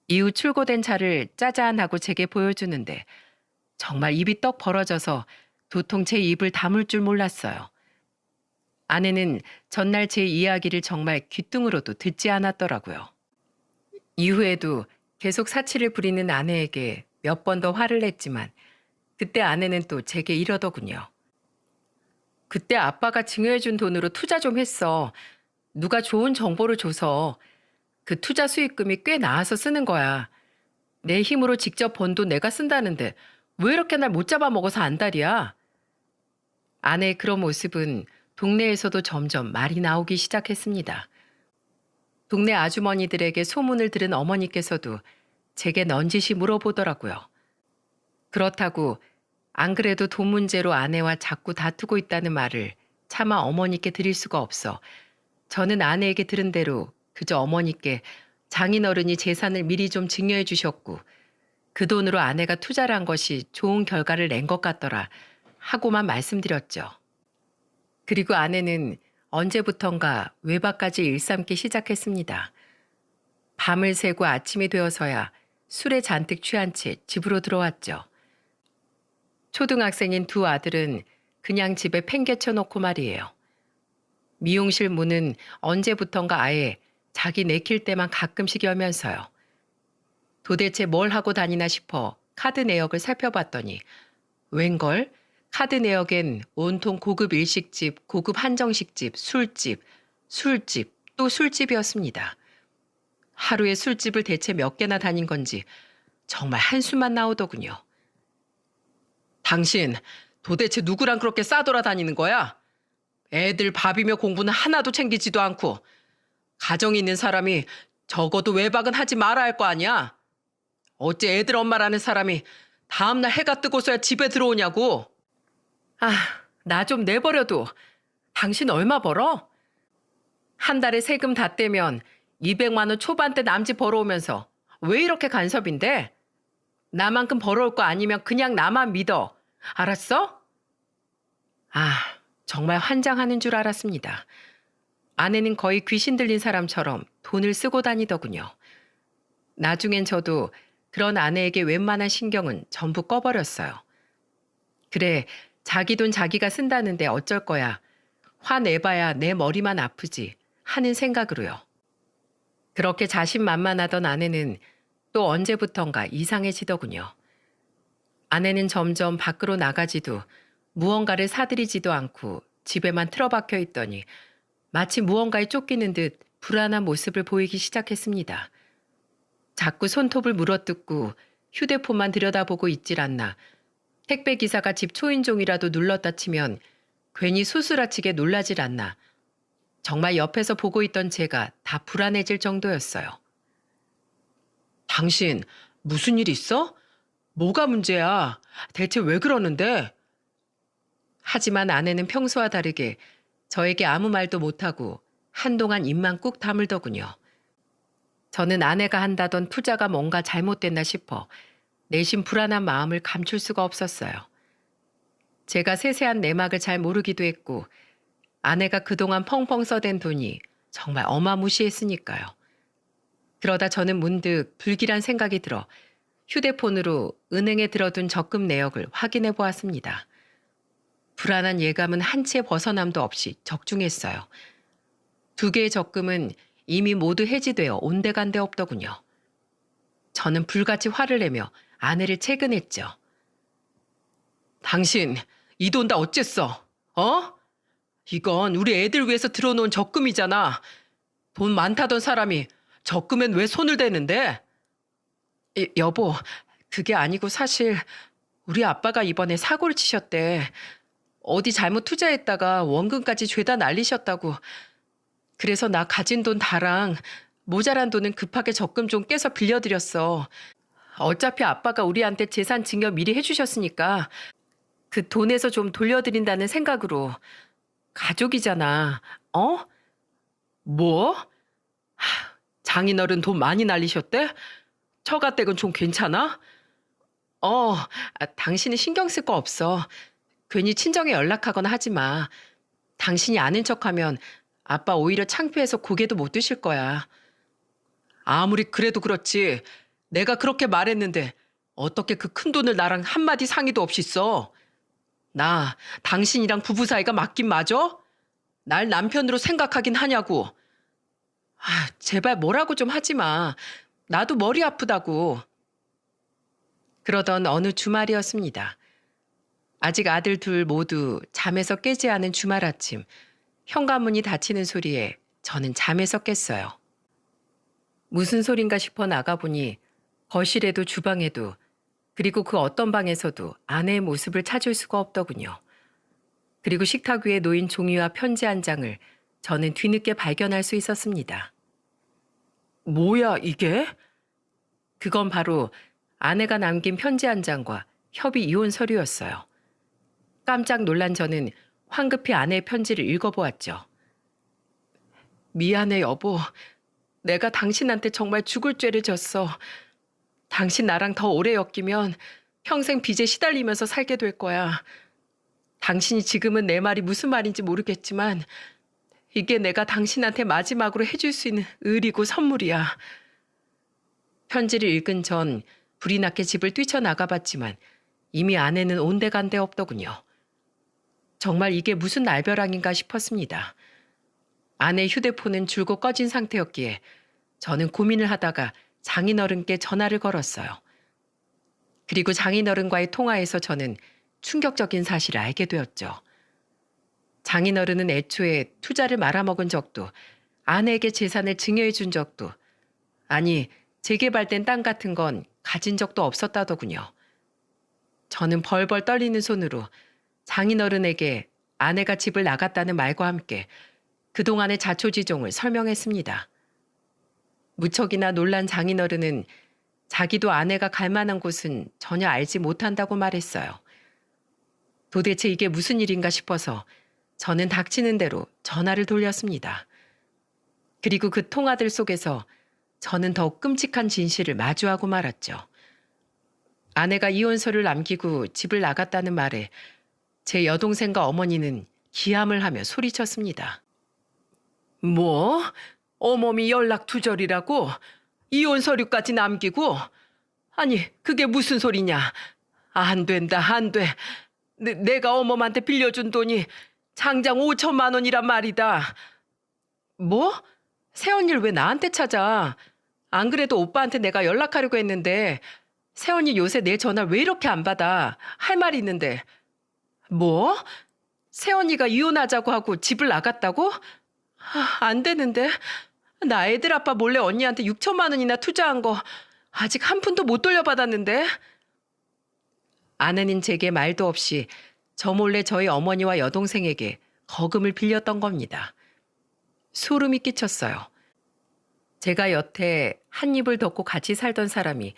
이후 출고된 차를 짜잔 하고 제게 보여주는데 정말 입이 떡 벌어져서 도통 제 입을 다물 줄 몰랐어요. 아내는 전날 제 이야기를 정말 귓등으로도 듣지 않았더라고요. 이후에도 계속 사치를 부리는 아내에게 몇 번 더 화를 냈지만 그때 아내는 또 제게 이러더군요. 그때 아빠가 증여해준 돈으로 투자 좀 했어. 누가 좋은 정보를 줘서 그 투자 수익금이 꽤 나와서 쓰는 거야. 내 힘으로 직접 번 돈 내가 쓴다는데 왜 이렇게 날 못 잡아먹어서 안달이야? 아내의 그런 모습은 동네에서도 점점 말이 나오기 시작했습니다. 동네 아주머니들에게 소문을 들은 어머니께서도 제게 넌지시 물어보더라고요. 그렇다고 안 그래도 돈 문제로 아내와 자꾸 다투고 있다는 말을 차마 어머니께 드릴 수가 없어 저는 아내에게 들은 대로 그저 어머니께 장인어른이 재산을 미리 좀 증여해 주셨고 그 돈으로 아내가 투자를 한 것이 좋은 결과를 낸 것 같더라 하고만 말씀드렸죠. 그리고 아내는 언제부턴가 외박까지 일삼기 시작했습니다. 밤을 새고 아침이 되어서야 술에 잔뜩 취한 채 집으로 들어왔죠. 초등학생인 두 아들은 그냥 집에 팽개쳐 놓고 말이에요. 미용실 문은 언제부턴가 아예 자기 내킬 때만 가끔씩 열면서요. 도대체 뭘 하고 다니나 싶어 카드 내역을 살펴봤더니 웬걸? 카드 내역엔 온통 고급 일식집, 고급 한정식집, 술집, 또 술집이었습니다. 하루에 술집을 대체 몇 개나 다닌 건지 정말 한숨만 나오더군요. 당신 도대체 누구랑 그렇게 싸돌아다니는 거야? 애들 밥이며 공부는 하나도 챙기지도 않고 가정 있는 사람이 적어도 외박은 하지 말아야 할 거 아니야? 어째 애들 엄마라는 사람이 다음날 해가 뜨고서야 집에 들어오냐고. 아, 나 좀 내버려둬. 당신 얼마 벌어? 한 달에 세금 다 떼면 200만 원 초반대 남짓 벌어오면서 왜 이렇게 간섭인데? 나만큼 벌어올 거 아니면 그냥 나만 믿어. 알았어? 아, 정말 환장하는 줄 알았습니다. 아내는 거의 귀신 들린 사람처럼 돈을 쓰고 다니더군요. 나중엔 저도 그런 아내에게 웬만한 신경은 전부 꺼버렸어요. 그래, 자기 돈 자기가 쓴다는데 어쩔 거야. 화내봐야 내 머리만 아프지 하는 생각으로요. 그렇게 자신만만하던 아내는 또 언제부턴가 이상해지더군요. 아내는 점점 밖으로 나가지도 무언가를 사들이지도 않고 집에만 틀어박혀 있더니 마치 무언가에 쫓기는 듯 불안한 모습을 보이기 시작했습니다. 자꾸 손톱을 물어뜯고 휴대폰만 들여다보고 있질 않나. 택배 기사가 집 초인종이라도 눌렀다 치면 괜히 수수라치게 놀라질 않나. 정말 옆에서 보고 있던 제가 다 불안해질 정도였어요. 당신 무슨 일 있어? 뭐가 문제야? 대체 왜 그러는데? 하지만 아내는 평소와 다르게 저에게 아무 말도 못하고 한동안 입만 꾹 다물더군요. 저는 아내가 한다던 투자가 뭔가 잘못됐나 싶어 내심 불안한 마음을 감출 수가 없었어요. 제가 세세한 내막을 잘 모르기도 했고 아내가 그동안 펑펑 써댄 돈이 정말 어마무시했으니까요. 그러다 저는 문득 불길한 생각이 들어 휴대폰으로 은행에 들어둔 적금 내역을 확인해 보았습니다. 불안한 예감은 한 채 벗어남도 없이 적중했어요. 2개의 적금은 이미 모두 해지되어 온데간데 없더군요. 저는 불같이 화를 내며 아내를 채근했죠. 당신 이 돈 다 어쨌어? 어? 이건 우리 애들 위해서 들어놓은 적금이잖아. 돈 많다던 사람이 적금엔 왜 손을 대는데? 여보, 그게 아니고 사실 우리 아빠가 이번에 사고를 치셨대. 어디 잘못 투자했다가 원금까지 죄다 날리셨다고. 그래서 나 가진 돈 다랑 모자란 돈은 급하게 적금 좀 깨서 빌려드렸어. 어차피 아빠가 우리한테 재산 증여 미리 해주셨으니까 그 돈에서 좀 돌려드린다는 생각으로. 가족이잖아. 어? 뭐? 장인어른 돈 많이 날리셨대? 처가댁은 좀 괜찮아? 당신은 신경 쓸 거 없어. 괜히 친정에 연락하거나 하지 마. 당신이 아는 척하면 아빠 오히려 창피해서 고개도 못 드실 거야. 아무리 그래도 그렇지. 내가 그렇게 말했는데 어떻게 그 큰 돈을 나랑 한마디 상의도 없이 써? 나 당신이랑 부부 사이가 맞긴 맞아? 날 남편으로 생각하긴 하냐고. 제발 뭐라고 좀 하지 마. 나도 머리 아프다고. 그러던 어느 주말이었습니다. 아직 아들 둘 모두 잠에서 깨지 않은 주말 아침, 현관문이 닫히는 소리에 저는 잠에서 깼어요. 무슨 소린가 싶어 나가보니 거실에도 주방에도 그리고 그 어떤 방에서도 아내의 모습을 찾을 수가 없더군요. 그리고 식탁 위에 놓인 종이와 편지 한 장을 저는 뒤늦게 발견할 수 있었습니다. 뭐야 이게? 그건 바로 아내가 남긴 편지 한 장과 협의 이혼 서류였어요. 깜짝 놀란 저는 황급히 아내의 편지를 읽어보았죠. 미안해 여보. 내가 당신한테 정말 죽을 죄를 졌어. 당신 나랑 더 오래 엮이면 평생 빚에 시달리면서 살게 될 거야. 당신이 지금은 내 말이 무슨 말인지 모르겠지만 이게 내가 당신한테 마지막으로 해줄 수 있는 의리고 선물이야. 편지를 읽은 전 불이 났게 집을 뛰쳐나가봤지만 이미 아내는 온데간데 없더군요. 정말 이게 무슨 날벼락인가 싶었습니다. 아내 휴대폰은 줄곧 꺼진 상태였기에 저는 고민을 하다가 장인어른께 전화를 걸었어요. 그리고 장인어른과의 통화에서 저는 충격적인 사실을 알게 되었죠. 장인어른은 애초에 투자를 말아먹은 적도 아내에게 재산을 증여해 준 적도 아니 재개발된 땅 같은 건 가진 적도 없었다더군요. 저는 벌벌 떨리는 손으로 장인어른에게 아내가 집을 나갔다는 말과 함께 그동안의 자초지종을 설명했습니다. 무척이나 놀란 장인어른은 자기도 아내가 갈 만한 곳은 전혀 알지 못한다고 말했어요. 도대체 이게 무슨 일인가 싶어서 저는 닥치는 대로 전화를 돌렸습니다. 그리고 그 통화들 속에서 저는 더욱 끔찍한 진실을 마주하고 말았죠. 아내가 이혼서를 남기고 집을 나갔다는 말에 제 여동생과 어머니는 기함을 하며 소리쳤습니다. 뭐? 어머니 연락 두절이라고? 이혼 서류까지 남기고? 아니, 그게 무슨 소리냐? 안 된다, 안 돼. 내가 어머니한테 빌려준 돈이 장장 5천만 원이란 말이다. 뭐? 새언니를 왜 나한테 찾아? 안 그래도 오빠한테 내가 연락하려고 했는데 새언니 요새 내 전화를 왜 이렇게 안 받아? 할 말이 있는데. 뭐? 새언니가 이혼하자고 하고 집을 나갔다고? 안 되는데. 나 애들 아빠 몰래 언니한테 6천만 원이나 투자한 거 아직 한 푼도 못 돌려받았는데. 아내는 제게 말도 없이 저 몰래 저희 어머니와 여동생에게 거금을 빌렸던 겁니다. 소름이 끼쳤어요. 제가 여태 한 입을 덮고 같이 살던 사람이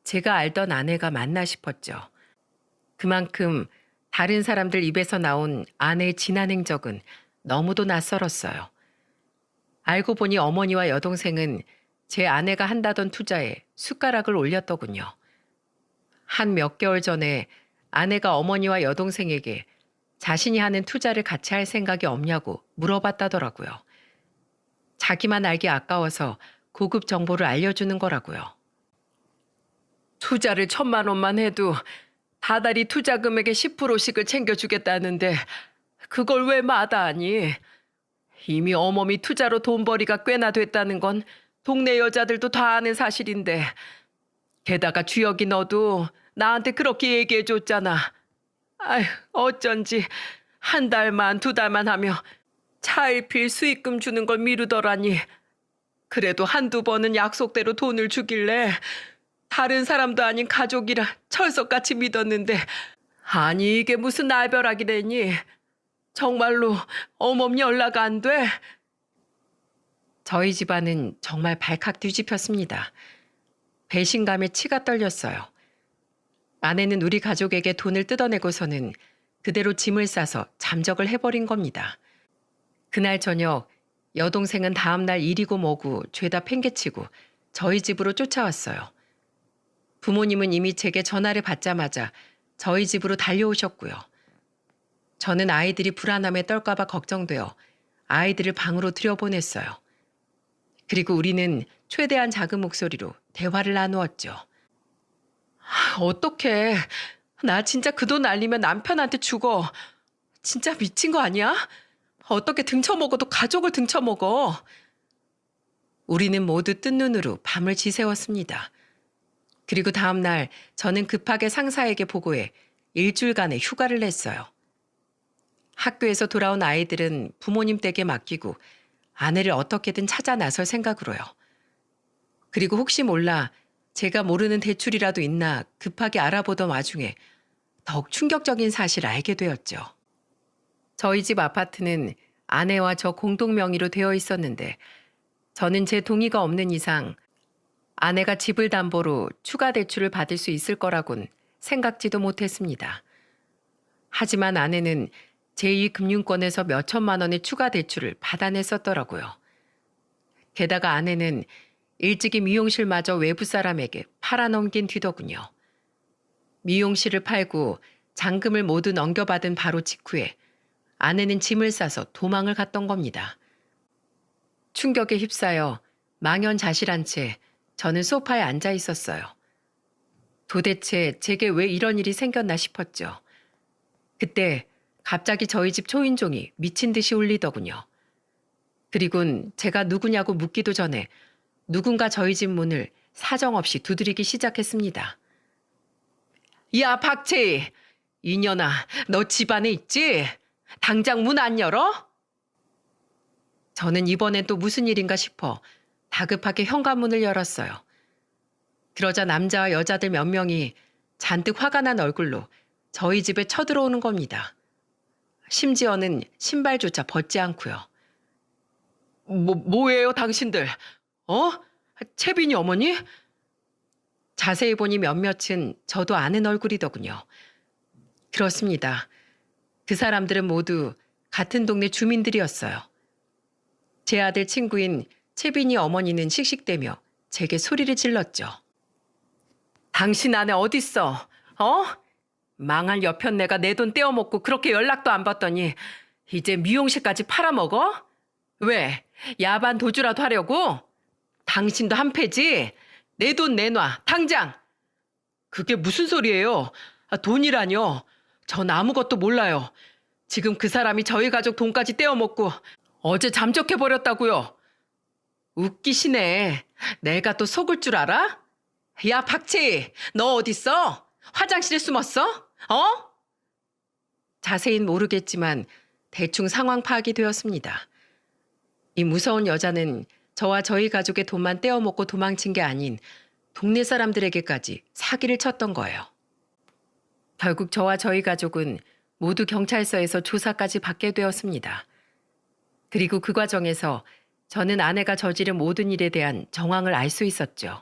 제가 알던 아내가 맞나 싶었죠. 그만큼 다른 사람들 입에서 나온 아내의 지난 행적은 너무도 낯설었어요. 알고 보니 어머니와 여동생은 제 아내가 한다던 투자에 숟가락을 올렸더군요. 한 몇 개월 전에 아내가 어머니와 여동생에게 자신이 하는 투자를 같이 할 생각이 없냐고 물어봤다더라고요. 자기만 알기 아까워서 고급 정보를 알려주는 거라고요. 투자를 1,000만 원만 해도 다달이 투자 금액의 10%씩을 챙겨주겠다는데 그걸 왜 마다하니? 이미 어머니 투자로 돈벌이가 꽤나 됐다는 건 동네 여자들도 다 아는 사실인데 게다가 주혁이 너도 나한테 그렇게 얘기해줬잖아. 아휴 어쩐지 한 달만 두 달만 하며 차일필 수익금 주는 걸 미루더라니. 그래도 한두 번은 약속대로 돈을 주길래 다른 사람도 아닌 가족이라 철석같이 믿었는데 아니 이게 무슨 날벼락이래니. 정말로 어멈 연락 안 돼? 저희 집안은 정말 발칵 뒤집혔습니다. 배신감에 치가 떨렸어요. 아내는 우리 가족에게 돈을 뜯어내고서는 그대로 짐을 싸서 잠적을 해버린 겁니다. 그날 저녁 여동생은 다음날 일이고 뭐고 죄다 팽개치고 저희 집으로 쫓아왔어요. 부모님은 이미 제게 전화를 받자마자 저희 집으로 달려오셨고요. 저는 아이들이 불안함에 떨까봐 걱정되어 아이들을 방으로 들여보냈어요. 그리고 우리는 최대한 작은 목소리로 대화를 나누었죠. 어떡해. 나 진짜 그 돈 날리면 남편한테 죽어. 진짜 미친 거 아니야? 어떻게 등쳐먹어도 가족을 등쳐먹어. 우리는 모두 뜬 눈으로 밤을 지새웠습니다. 그리고 다음 날 저는 급하게 상사에게 보고해 일주일간의 휴가를 냈어요. 학교에서 돌아온 아이들은 부모님 댁에 맡기고 아내를 어떻게든 찾아 나설 생각으로요. 그리고 혹시 몰라 제가 모르는 대출이라도 있나 급하게 알아보던 와중에 더욱 충격적인 사실을 알게 되었죠. 저희 집 아파트는 아내와 저 공동 명의로 되어 있었는데 저는 제 동의가 없는 이상 아내가 집을 담보로 추가 대출을 받을 수 있을 거라곤 생각지도 못했습니다. 하지만 아내는 제2금융권에서 몇 천만 원의 추가 대출을 받아냈었더라고요. 게다가 아내는 일찍이 미용실마저 외부 사람에게 팔아넘긴 뒤더군요. 미용실을 팔고 잔금을 모두 넘겨받은 바로 직후에 아내는 짐을 싸서 도망을 갔던 겁니다. 충격에 휩싸여 망연자실한 채 저는 소파에 앉아 있었어요. 도대체 제게 왜 이런 일이 생겼나 싶었죠. 그때 갑자기 저희 집 초인종이 미친 듯이 울리더군요. 그리곤 제가 누구냐고 묻기도 전에 누군가 저희 집 문을 사정없이 두드리기 시작했습니다. 야, 박채희! 이년아, 너 집 안에 있지? 당장 문 안 열어? 저는 이번엔 또 무슨 일인가 싶어 다급하게 현관문을 열었어요. 그러자 남자와 여자들 몇 명이 잔뜩 화가 난 얼굴로 저희 집에 쳐들어오는 겁니다. 심지어는 신발조차 벗지 않고요. 뭐예요, 당신들? 채빈이 어머니? 자세히 보니 몇몇은 저도 아는 얼굴이더군요. 그렇습니다. 그 사람들은 모두 같은 동네 주민들이었어요. 제 아들 친구인 채빈이 어머니는 씩씩대며 제게 소리를 질렀죠. 당신 아내 어딨어? 망할 여편네가 내 돈 떼어먹고 그렇게 연락도 안 받더니 이제 미용실까지 팔아먹어? 왜? 야반 도주라도 하려고? 당신도 한패지? 내 돈 내놔, 당장! 그게 무슨 소리예요? 돈이라뇨? 전 아무것도 몰라요. 지금 그 사람이 저희 가족 돈까지 떼어먹고 어제 잠적해버렸다고요. 웃기시네. 내가 또 속을 줄 알아? 야, 박채희, 너 어딨어? 화장실에 숨었어? 자세히는 모르겠지만 대충 상황 파악이 되었습니다. 이 무서운 여자는 저와 저희 가족의 돈만 떼어먹고 도망친 게 아닌 동네 사람들에게까지 사기를 쳤던 거예요. 결국 저와 저희 가족은 모두 경찰서에서 조사까지 받게 되었습니다. 그리고 그 과정에서 저는 아내가 저지른 모든 일에 대한 정황을 알 수 있었죠.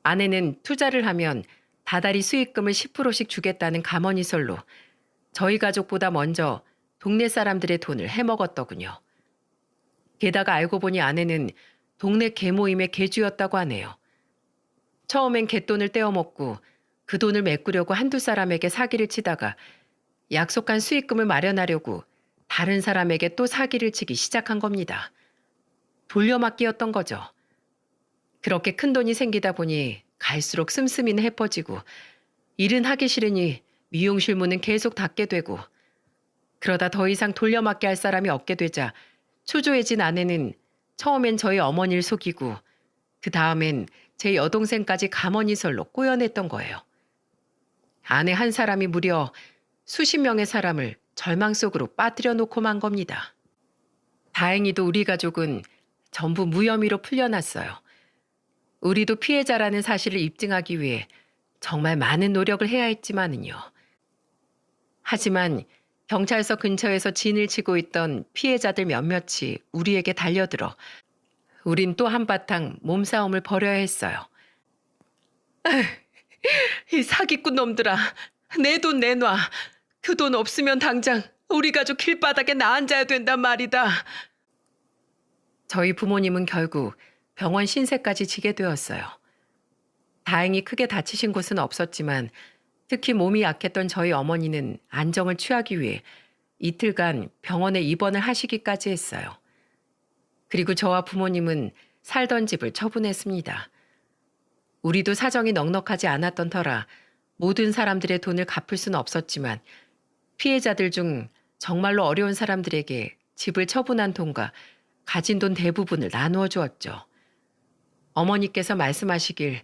아내는 투자를 하면 다달이 수익금을 10%씩 주겠다는 가머니설로 저희 가족보다 먼저 동네 사람들의 돈을 해먹었더군요. 게다가 알고 보니 아내는 동네 개모임의 개주였다고 하네요. 처음엔 갯돈을 떼어먹고 그 돈을 메꾸려고 한두 사람에게 사기를 치다가 약속한 수익금을 마련하려고 다른 사람에게 또 사기를 치기 시작한 겁니다. 돌려막기였던 거죠. 그렇게 큰 돈이 생기다 보니 갈수록 씀씀이는 해퍼지고 일은 하기 싫으니 미용실 문은 계속 닫게 되고 그러다 더 이상 돌려막기 할 사람이 없게 되자 초조해진 아내는 처음엔 저희 어머니를 속이고 그 다음엔 제 여동생까지 가머니설로 꼬여냈던 거예요. 아내 한 사람이 무려 수십 명의 사람을 절망 속으로 빠뜨려 놓고 만 겁니다. 다행히도 우리 가족은 전부 무혐의로 풀려났어요. 우리도 피해자라는 사실을 입증하기 위해 정말 많은 노력을 해야 했지만은요. 하지만 경찰서 근처에서 진을 치고 있던 피해자들 몇몇이 우리에게 달려들어 우린 또 한바탕 몸싸움을 벌여야 했어요. 이 사기꾼 놈들아, 내 돈 내놔. 그 돈 없으면 당장 우리 가족 길바닥에 나앉아야 된단 말이다. 저희 부모님은 결국 병원 신세까지 지게 되었어요. 다행히 크게 다치신 곳은 없었지만 특히 몸이 약했던 저희 어머니는 안정을 취하기 위해 이틀간 병원에 입원을 하시기까지 했어요. 그리고 저와 부모님은 살던 집을 처분했습니다. 우리도 사정이 넉넉하지 않았던 터라 모든 사람들의 돈을 갚을 수는 없었지만 피해자들 중 정말로 어려운 사람들에게 집을 처분한 돈과 가진 돈 대부분을 나누어 주었죠. 어머니께서 말씀하시길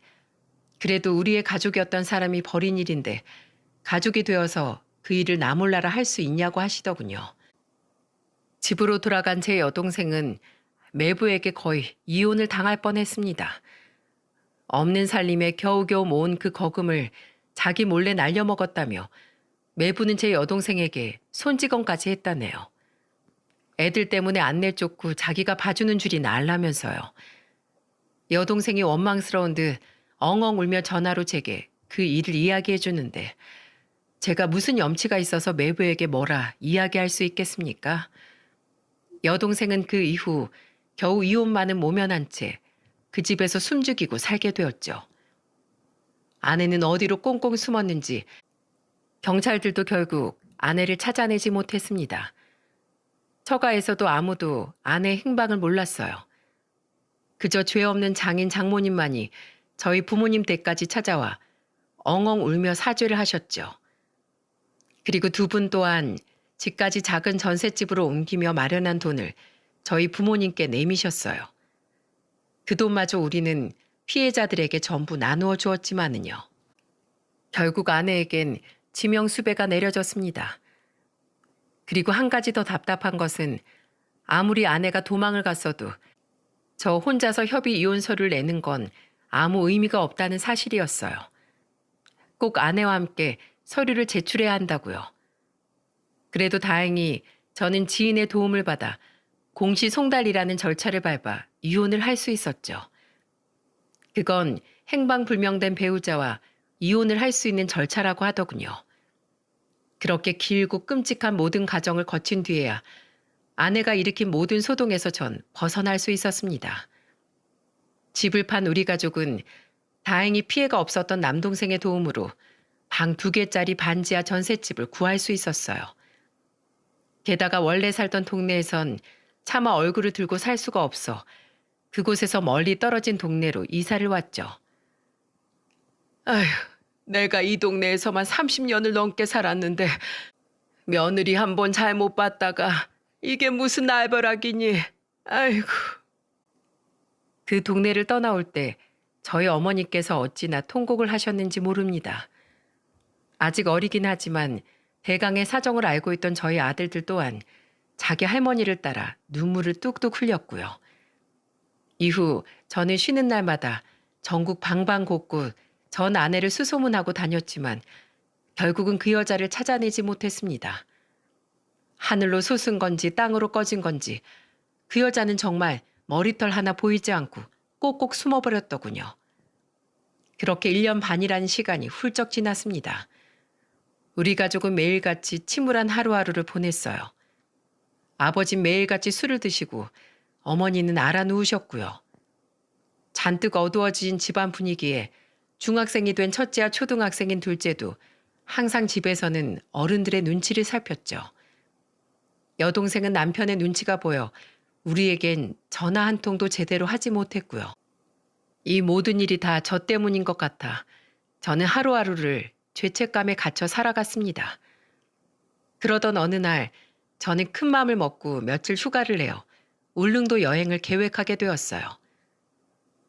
그래도 우리의 가족이었던 사람이 벌인 일인데 가족이 되어서 그 일을 나 몰라라 할 수 있냐고 하시더군요. 집으로 돌아간 제 여동생은 매부에게 거의 이혼을 당할 뻔했습니다. 없는 살림에 겨우겨우 모은 그 거금을 자기 몰래 날려먹었다며 매부는 제 여동생에게 손찌검까지 했다네요. 애들 때문에 안 내쫓고 자기가 봐주는 줄이나 알라면서요. 여동생이 원망스러운 듯 엉엉 울며 전화로 제게 그 일을 이야기해 주는데 제가 무슨 염치가 있어서 매부에게 뭐라 이야기할 수 있겠습니까? 여동생은 그 이후 겨우 이혼만은 모면한 채 그 집에서 숨죽이고 살게 되었죠. 아내는 어디로 꽁꽁 숨었는지 경찰들도 결국 아내를 찾아내지 못했습니다. 처가에서도 아무도 아내의 행방을 몰랐어요. 그저 죄 없는 장인 장모님만이 저희 부모님 댁까지 찾아와 엉엉 울며 사죄를 하셨죠. 그리고 두 분 또한 집까지 작은 전셋집으로 옮기며 마련한 돈을 저희 부모님께 내미셨어요. 그 돈마저 우리는 피해자들에게 전부 나누어 주었지만은요. 결국 아내에겐 지명수배가 내려졌습니다. 그리고 한 가지 더 답답한 것은 아무리 아내가 도망을 갔어도 저 혼자서 협의 이혼서를 내는 건 아무 의미가 없다는 사실이었어요. 꼭 아내와 함께 서류를 제출해야 한다고요. 그래도 다행히 저는 지인의 도움을 받아 공시송달이라는 절차를 밟아 이혼을 할 수 있었죠. 그건 행방불명된 배우자와 이혼을 할 수 있는 절차라고 하더군요. 그렇게 길고 끔찍한 모든 과정을 거친 뒤에야 아내가 일으킨 모든 소동에서 전 벗어날 수 있었습니다. 집을 판 우리 가족은 다행히 피해가 없었던 남동생의 도움으로 방 2개짜리 반지하 전셋집을 구할 수 있었어요. 게다가 원래 살던 동네에선 차마 얼굴을 들고 살 수가 없어 그곳에서 멀리 떨어진 동네로 이사를 왔죠. 아휴, 내가 이 동네에서만 30년을 넘게 살았는데 며느리 한 번 잘못 봤다가 이게 무슨 날벼락이니. 아이고. 그 동네를 떠나올 때 저희 어머니께서 어찌나 통곡을 하셨는지 모릅니다. 아직 어리긴 하지만 대강의 사정을 알고 있던 저희 아들들 또한 자기 할머니를 따라 눈물을 뚝뚝 흘렸고요. 이후 저는 쉬는 날마다 전국 방방곡곡 전 아내를 수소문하고 다녔지만 결국은 그 여자를 찾아내지 못했습니다. 하늘로 솟은 건지 땅으로 꺼진 건지 그 여자는 정말 머리털 하나 보이지 않고 꼭꼭 숨어버렸더군요. 그렇게 1년 반이라는 시간이 훌쩍 지났습니다. 우리 가족은 매일같이 침울한 하루하루를 보냈어요. 아버진 매일같이 술을 드시고 어머니는 알아 누우셨고요. 잔뜩 어두워진 집안 분위기에 중학생이 된 첫째와 초등학생인 둘째도 항상 집에서는 어른들의 눈치를 살폈죠. 여동생은 남편의 눈치가 보여 우리에겐 전화 한 통도 제대로 하지 못했고요. 이 모든 일이 다 저 때문인 것 같아 저는 하루하루를 죄책감에 갇혀 살아갔습니다. 그러던 어느 날 저는 큰 마음을 먹고 며칠 휴가를 내어 울릉도 여행을 계획하게 되었어요.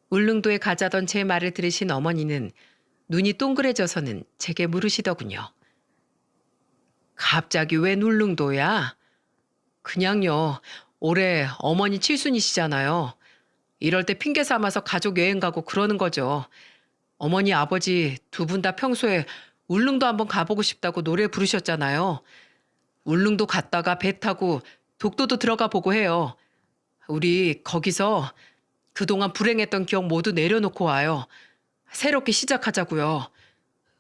울릉도에 가자던 제 말을 들으신 어머니는 눈이 동그래져서는 제게 물으시더군요. 갑자기 웬 울릉도야? 그냥요. 올해 어머니 칠순이시잖아요. 이럴 때 핑계 삼아서 가족 여행 가고 그러는 거죠. 어머니 아버지 두 분 다 평소에 울릉도 한번 가보고 싶다고 노래 부르셨잖아요. 울릉도 갔다가 배 타고 독도도 들어가 보고 해요. 우리 거기서 그동안 불행했던 기억 모두 내려놓고 와요. 새롭게 시작하자고요.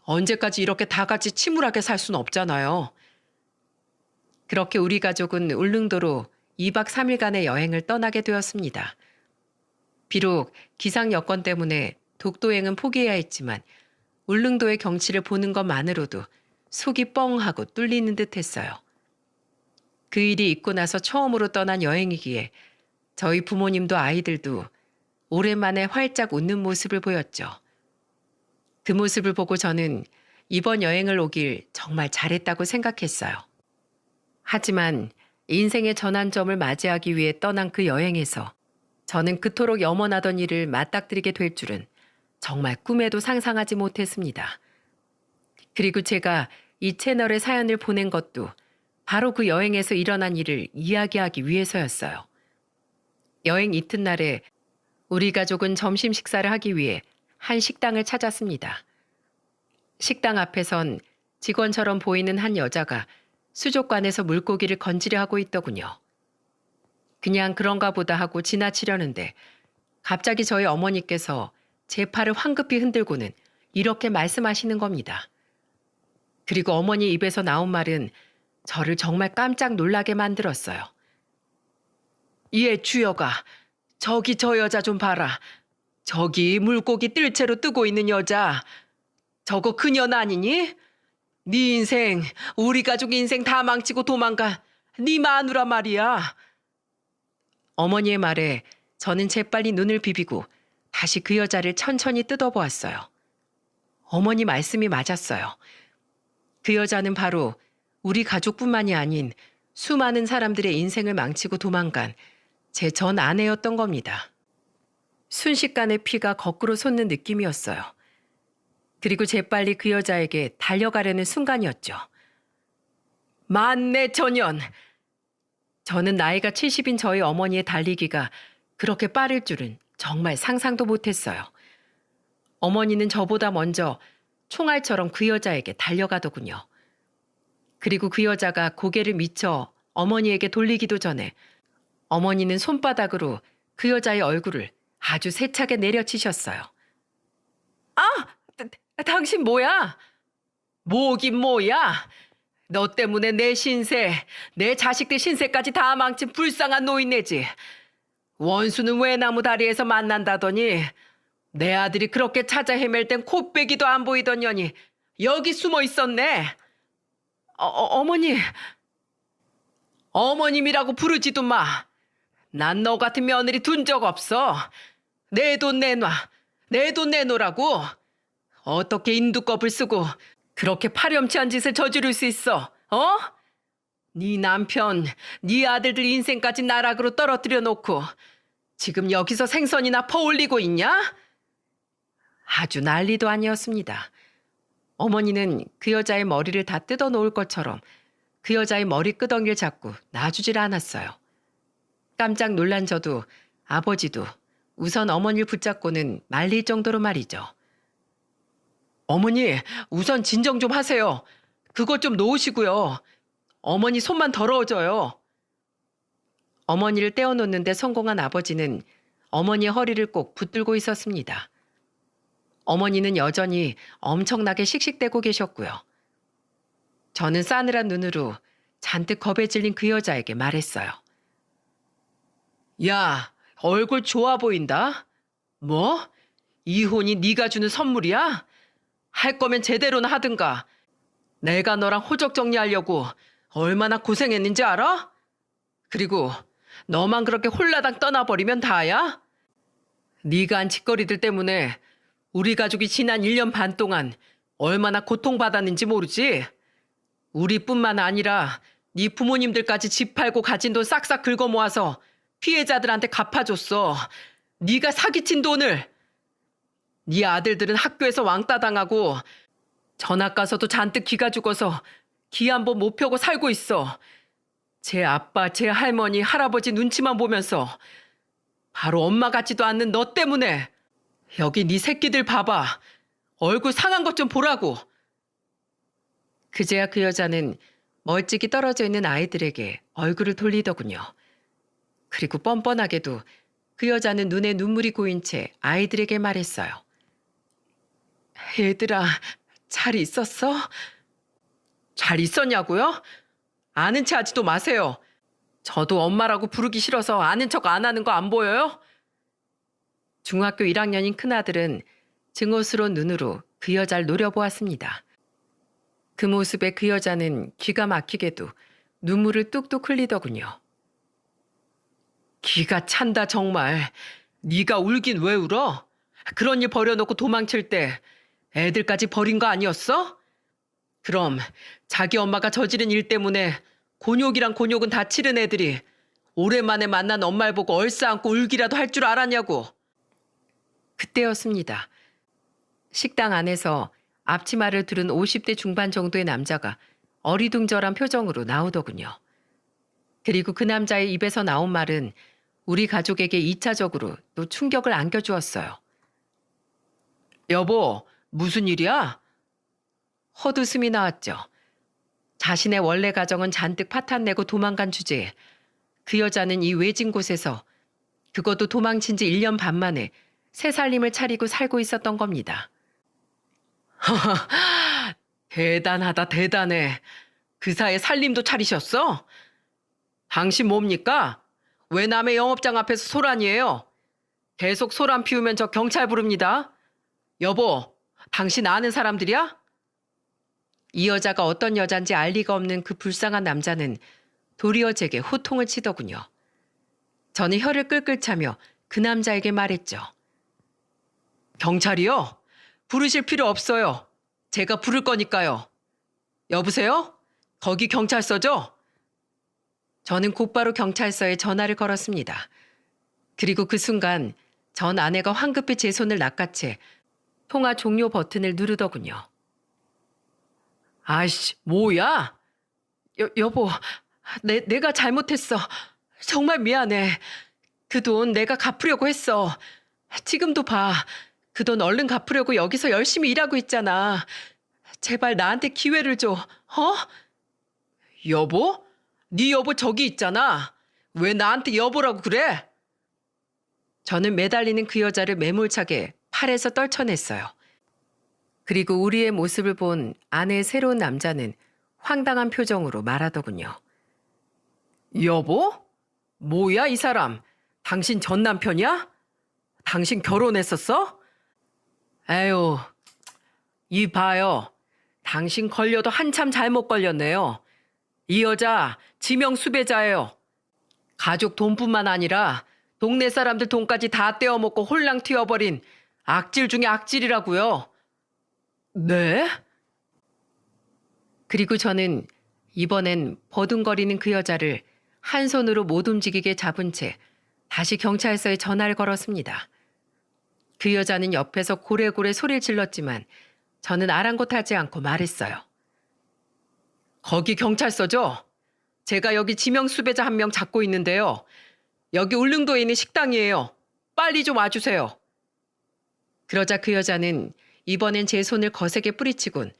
언제까지 이렇게 다 같이 침울하게 살 수는 없잖아요. 그렇게 우리 가족은 울릉도로 2박 3일간의 여행을 떠나게 되었습니다. 비록 기상 여건 때문에 독도행은 포기해야 했지만 울릉도의 경치를 보는 것만으로도 속이 뻥하고 뚫리는 듯 했어요. 그 일이 있고 나서 처음으로 떠난 여행이기에 저희 부모님도 아이들도 오랜만에 활짝 웃는 모습을 보였죠. 그 모습을 보고 저는 이번 여행을 오길 정말 잘했다고 생각했어요. 하지만 인생의 전환점을 맞이하기 위해 떠난 그 여행에서 저는 그토록 염원하던 일을 맞닥뜨리게 될 줄은 정말 꿈에도 상상하지 못했습니다. 그리고 제가 이 채널에 사연을 보낸 것도 바로 그 여행에서 일어난 일을 이야기하기 위해서였어요. 여행 이튿날에 우리 가족은 점심 식사를 하기 위해 한 식당을 찾았습니다. 식당 앞에선 직원처럼 보이는 한 여자가 수족관에서 물고기를 건지려 하고 있더군요. 그냥 그런가 보다 하고 지나치려는데 갑자기 저희 어머니께서 제 팔을 황급히 흔들고는 이렇게 말씀하시는 겁니다. 그리고 어머니 입에서 나온 말은 저를 정말 깜짝 놀라게 만들었어요. 예, 주여가, 저기 저 여자 좀 봐라. 저기 물고기 뜰채로 뜨고 있는 여자. 저거 그년 아니니? 네 인생, 우리 가족 인생 다 망치고 도망간 네 마누라 말이야. 어머니의 말에 저는 재빨리 눈을 비비고 다시 그 여자를 천천히 뜯어보았어요. 어머니 말씀이 맞았어요. 그 여자는 바로 우리 가족뿐만이 아닌 수많은 사람들의 인생을 망치고 도망간 제 전 아내였던 겁니다. 순식간에 피가 거꾸로 솟는 느낌이었어요. 그리고 재빨리 그 여자에게 달려가려는 순간이었죠. 만내 전연! 저는 나이가 70인 저희 어머니의 달리기가 그렇게 빠를 줄은 정말 상상도 못했어요. 어머니는 저보다 먼저 총알처럼 그 여자에게 달려가더군요. 그리고 그 여자가 고개를 미쳐 어머니에게 돌리기도 전에 어머니는 손바닥으로 그 여자의 얼굴을 아주 세차게 내려치셨어요. 아! 당신 뭐야? 뭐긴 뭐야? 너 때문에 내 신세, 내 자식들 신세까지 다 망친 불쌍한 노인네지. 원수는 외나무 다리에서 만난다더니 내 아들이 그렇게 찾아 헤맬 땐 코빼기도 안 보이던 년이 여기 숨어 있었네. 어머니. 어머님이라고 부르지도 마. 난 너 같은 며느리 둔 적 없어. 내 돈 내놔. 내 돈 내놓으라고. 어떻게 인두껍을 쓰고 그렇게 파렴치한 짓을 저지를 수 있어? 어? 네 남편, 네 아들들 인생까지 나락으로 떨어뜨려 놓고 지금 여기서 생선이나 퍼올리고 있냐? 아주 난리도 아니었습니다. 어머니는 그 여자의 머리를 다 뜯어 놓을 것처럼 그 여자의 머리끄덩이를 잡고 놔주질 않았어요. 깜짝 놀란 저도 아버지도 우선 어머니를 붙잡고는 말릴 정도로 말이죠. 어머니, 우선 진정 좀 하세요. 그것 좀 놓으시고요. 어머니 손만 더러워져요. 어머니를 떼어놓는데 성공한 아버지는 어머니의 허리를 꼭 붙들고 있었습니다. 어머니는 여전히 엄청나게 씩씩대고 계셨고요. 저는 싸늘한 눈으로 잔뜩 겁에 질린 그 여자에게 말했어요. 야, 얼굴 좋아 보인다. 뭐? 이혼이 네가 주는 선물이야? 할 거면 제대로는 하든가. 내가 너랑 호적 정리하려고 얼마나 고생했는지 알아? 그리고 너만 그렇게 홀라당 떠나버리면 다야? 네가 한 짓거리들 때문에 우리 가족이 지난 1년 반 동안 얼마나 고통받았는지 모르지? 우리뿐만 아니라 네 부모님들까지 집 팔고 가진 돈 싹싹 긁어 모아서 피해자들한테 갚아줬어. 네가 사기친 돈을. 네 아들들은 학교에서 왕따 당하고 전학 가서도 잔뜩 기가 죽어서 기 한 번 못 펴고 살고 있어. 제 아빠, 제 할머니, 할아버지 눈치만 보면서 바로 엄마 같지도 않는 너 때문에. 여기 네 새끼들 봐봐. 얼굴 상한 것 좀 보라고. 그제야 그 여자는 멀찍이 떨어져 있는 아이들에게 얼굴을 돌리더군요. 그리고 뻔뻔하게도 그 여자는 눈에 눈물이 고인 채 아이들에게 말했어요. 얘들아, 잘 있었어? 잘 있었냐고요? 아는 체 하지도 마세요. 저도 엄마라고 부르기 싫어서 아는 척 안 하는 거 안 보여요? 중학교 1학년인 큰아들은 증오스러운 눈으로 그 여자를 노려보았습니다. 그 모습에 그 여자는 기가 막히게도 눈물을 뚝뚝 흘리더군요. 기가 찬다 정말. 네가 울긴 왜 울어? 그런 일 버려놓고 도망칠 때 애들까지 버린 거 아니었어? 그럼 자기 엄마가 저지른 일 때문에 곤욕이랑 곤욕은 다 치른 애들이 오랜만에 만난 엄마를 보고 얼싸안고 울기라도 할 줄 알았냐고. 그때였습니다. 식당 안에서 앞치마를 두른 50대 중반 정도의 남자가 어리둥절한 표정으로 나오더군요. 그리고 그 남자의 입에서 나온 말은 우리 가족에게 2차적으로 또 충격을 안겨주었어요. 여보, 무슨 일이야? 헛웃음이 나왔죠. 자신의 원래 가정은 잔뜩 파탄내고 도망간 주제에 그 여자는 이 외진 곳에서 그것도 도망친 지 1년 반 만에 새 살림을 차리고 살고 있었던 겁니다. 대단하다, 대단해. 그 사이에 살림도 차리셨어? 당신 뭡니까? 왜 남의 영업장 앞에서 소란이에요? 계속 소란 피우면 저 경찰 부릅니다. 여보, 당신 아는 사람들이야? 이 여자가 어떤 여잔지 알 리가 없는 그 불쌍한 남자는 도리어 제게 호통을 치더군요. 저는 혀를 끌끌 차며 그 남자에게 말했죠. 경찰이요? 부르실 필요 없어요. 제가 부를 거니까요. 여보세요? 거기 경찰서죠? 저는 곧바로 경찰서에 전화를 걸었습니다. 그리고 그 순간 전 아내가 황급히 제 손을 낚아채 통화 종료 버튼을 누르더군요. 아이씨, 뭐야? 여보, 내가 잘못했어. 정말 미안해. 그 돈 내가 갚으려고 했어. 지금도 봐. 그 돈 얼른 갚으려고 여기서 열심히 일하고 있잖아. 제발 나한테 기회를 줘. 어? 여보? 네 여보 저기 있잖아. 왜 나한테 여보라고 그래? 저는 매달리는 그 여자를 매몰차게 팔에서 떨쳐냈어요. 그리고 우리의 모습을 본 아내의 새로운 남자는 황당한 표정으로 말하더군요. 여보? 뭐야 이 사람? 당신 전 남편이야? 당신 결혼했었어? 에휴, 이 봐요. 당신 걸려도 한참 잘못 걸렸네요. 이 여자 지명 수배자예요. 가족 돈뿐만 아니라 동네 사람들 돈까지 다 떼어먹고 홀랑 튀어버린 악질 중에 악질이라고요. 네? 그리고 저는 이번엔 버둥거리는 그 여자를 한 손으로 못 움직이게 잡은 채 다시 경찰서에 전화를 걸었습니다. 그 여자는 옆에서 고래고래 소리를 질렀지만 저는 아랑곳하지 않고 말했어요. 거기 경찰서죠? 제가 여기 지명 수배자 한 명 잡고 있는데요. 여기 울릉도에 있는 식당이에요. 빨리 좀 와주세요. 그러자 그 여자는 이번엔 제 손을 거세게 뿌리치곤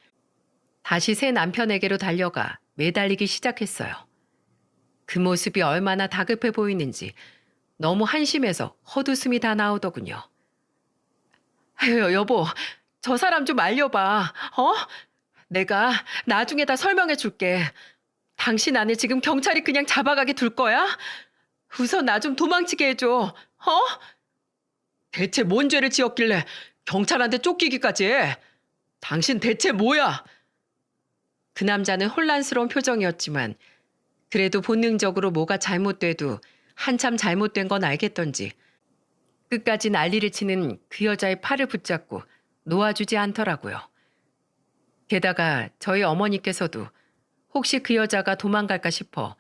다시 새 남편에게로 달려가 매달리기 시작했어요. 그 모습이 얼마나 다급해 보이는지 너무 한심해서 헛웃음이 다 나오더군요. 아유, 여보, 저 사람 좀 알려봐. 어? 내가 나중에 다 설명해 줄게. 당신 아내 지금 경찰이 그냥 잡아가게 둘 거야? 우선 나 좀 도망치게 해줘. 어? 대체 뭔 죄를 지었길래 경찰한테 쫓기기까지 해? 당신 대체 뭐야? 그 남자는 혼란스러운 표정이었지만 그래도 본능적으로 뭐가 잘못돼도 한참 잘못된 건 알겠던지 끝까지 난리를 치는 그 여자의 팔을 붙잡고 놓아주지 않더라고요. 게다가 저희 어머니께서도 혹시 그 여자가 도망갈까 싶어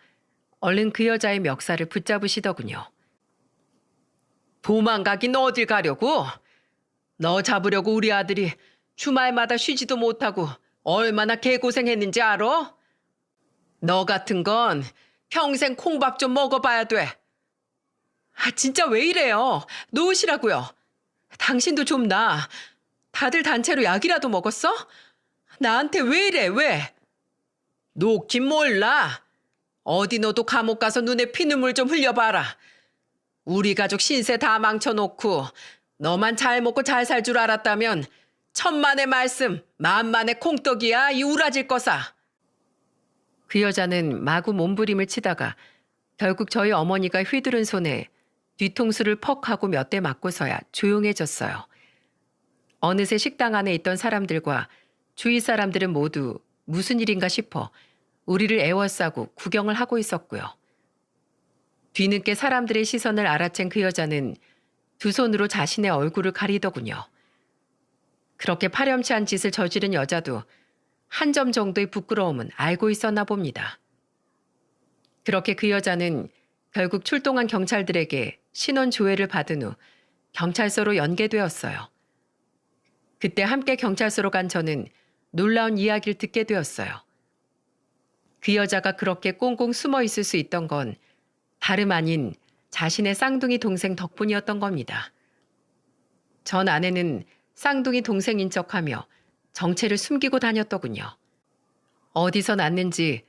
얼른 그 여자의 멱살을 붙잡으시더군요. 도망가긴 어딜 가려고? 너 잡으려고 우리 아들이 주말마다 쉬지도 못하고 얼마나 개고생했는지 알아? 너 같은 건 평생 콩밥 좀 먹어봐야 돼. 아, 진짜 왜 이래요? 놓으시라고요. 당신도 좀 나. 다들 단체로 약이라도 먹었어? 나한테 왜 이래, 왜? 놓긴 몰라. 어디 너도 감옥 가서 눈에 피눈물 좀 흘려봐라. 우리 가족 신세 다 망쳐놓고 너만 잘 먹고 잘 살 줄 알았다면 천만의 말씀, 만만의 콩떡이야, 이 우라질 거사. 그 여자는 마구 몸부림을 치다가 결국 저희 어머니가 휘두른 손에 뒤통수를 퍽 하고 몇 대 맞고서야 조용해졌어요. 어느새 식당 안에 있던 사람들과 주위 사람들은 모두 무슨 일인가 싶어 우리를 애워싸고 구경을 하고 있었고요. 뒤늦게 사람들의 시선을 알아챈 그 여자는 두 손으로 자신의 얼굴을 가리더군요. 그렇게 파렴치한 짓을 저지른 여자도 한 점 정도의 부끄러움은 알고 있었나 봅니다. 그렇게 그 여자는 결국 출동한 경찰들에게 신원 조회를 받은 후 경찰서로 연계되었어요. 그때 함께 경찰서로 간 저는 놀라운 이야기를 듣게 되었어요. 그 여자가 그렇게 꽁꽁 숨어 있을 수 있던 건 다름 아닌 자신의 쌍둥이 동생 덕분이었던 겁니다. 전 아내는 쌍둥이 동생인 척하며 정체를 숨기고 다녔더군요. 어디서 났는지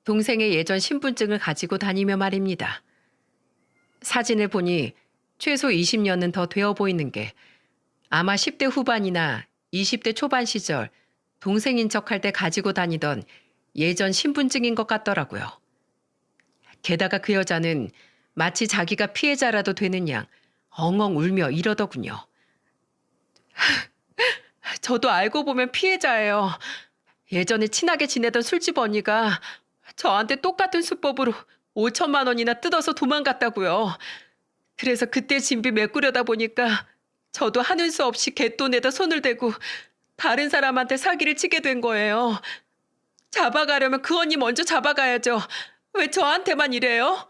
동생의 예전 신분증을 가지고 다니며 말입니다. 사진을 보니 최소 20년은 더 되어 보이는 게 아마 10대 후반이나 20대 초반 시절 동생인 척할 때 가지고 다니던 예전 신분증인 것 같더라고요. 게다가 그 여자는 마치 자기가 피해자라도 되는 양 엉엉 울며 이러더군요. 저도 알고 보면 피해자예요. 예전에 친하게 지내던 술집 언니가 저한테 똑같은 수법으로 5천만 원이나 뜯어서 도망갔다고요. 그래서 그때 진비 메꾸려다 보니까 저도 하는 수 없이 갯돈에다 손을 대고 다른 사람한테 사기를 치게 된 거예요. 잡아가려면 그 언니 먼저 잡아가야죠. 왜 저한테만 이래요?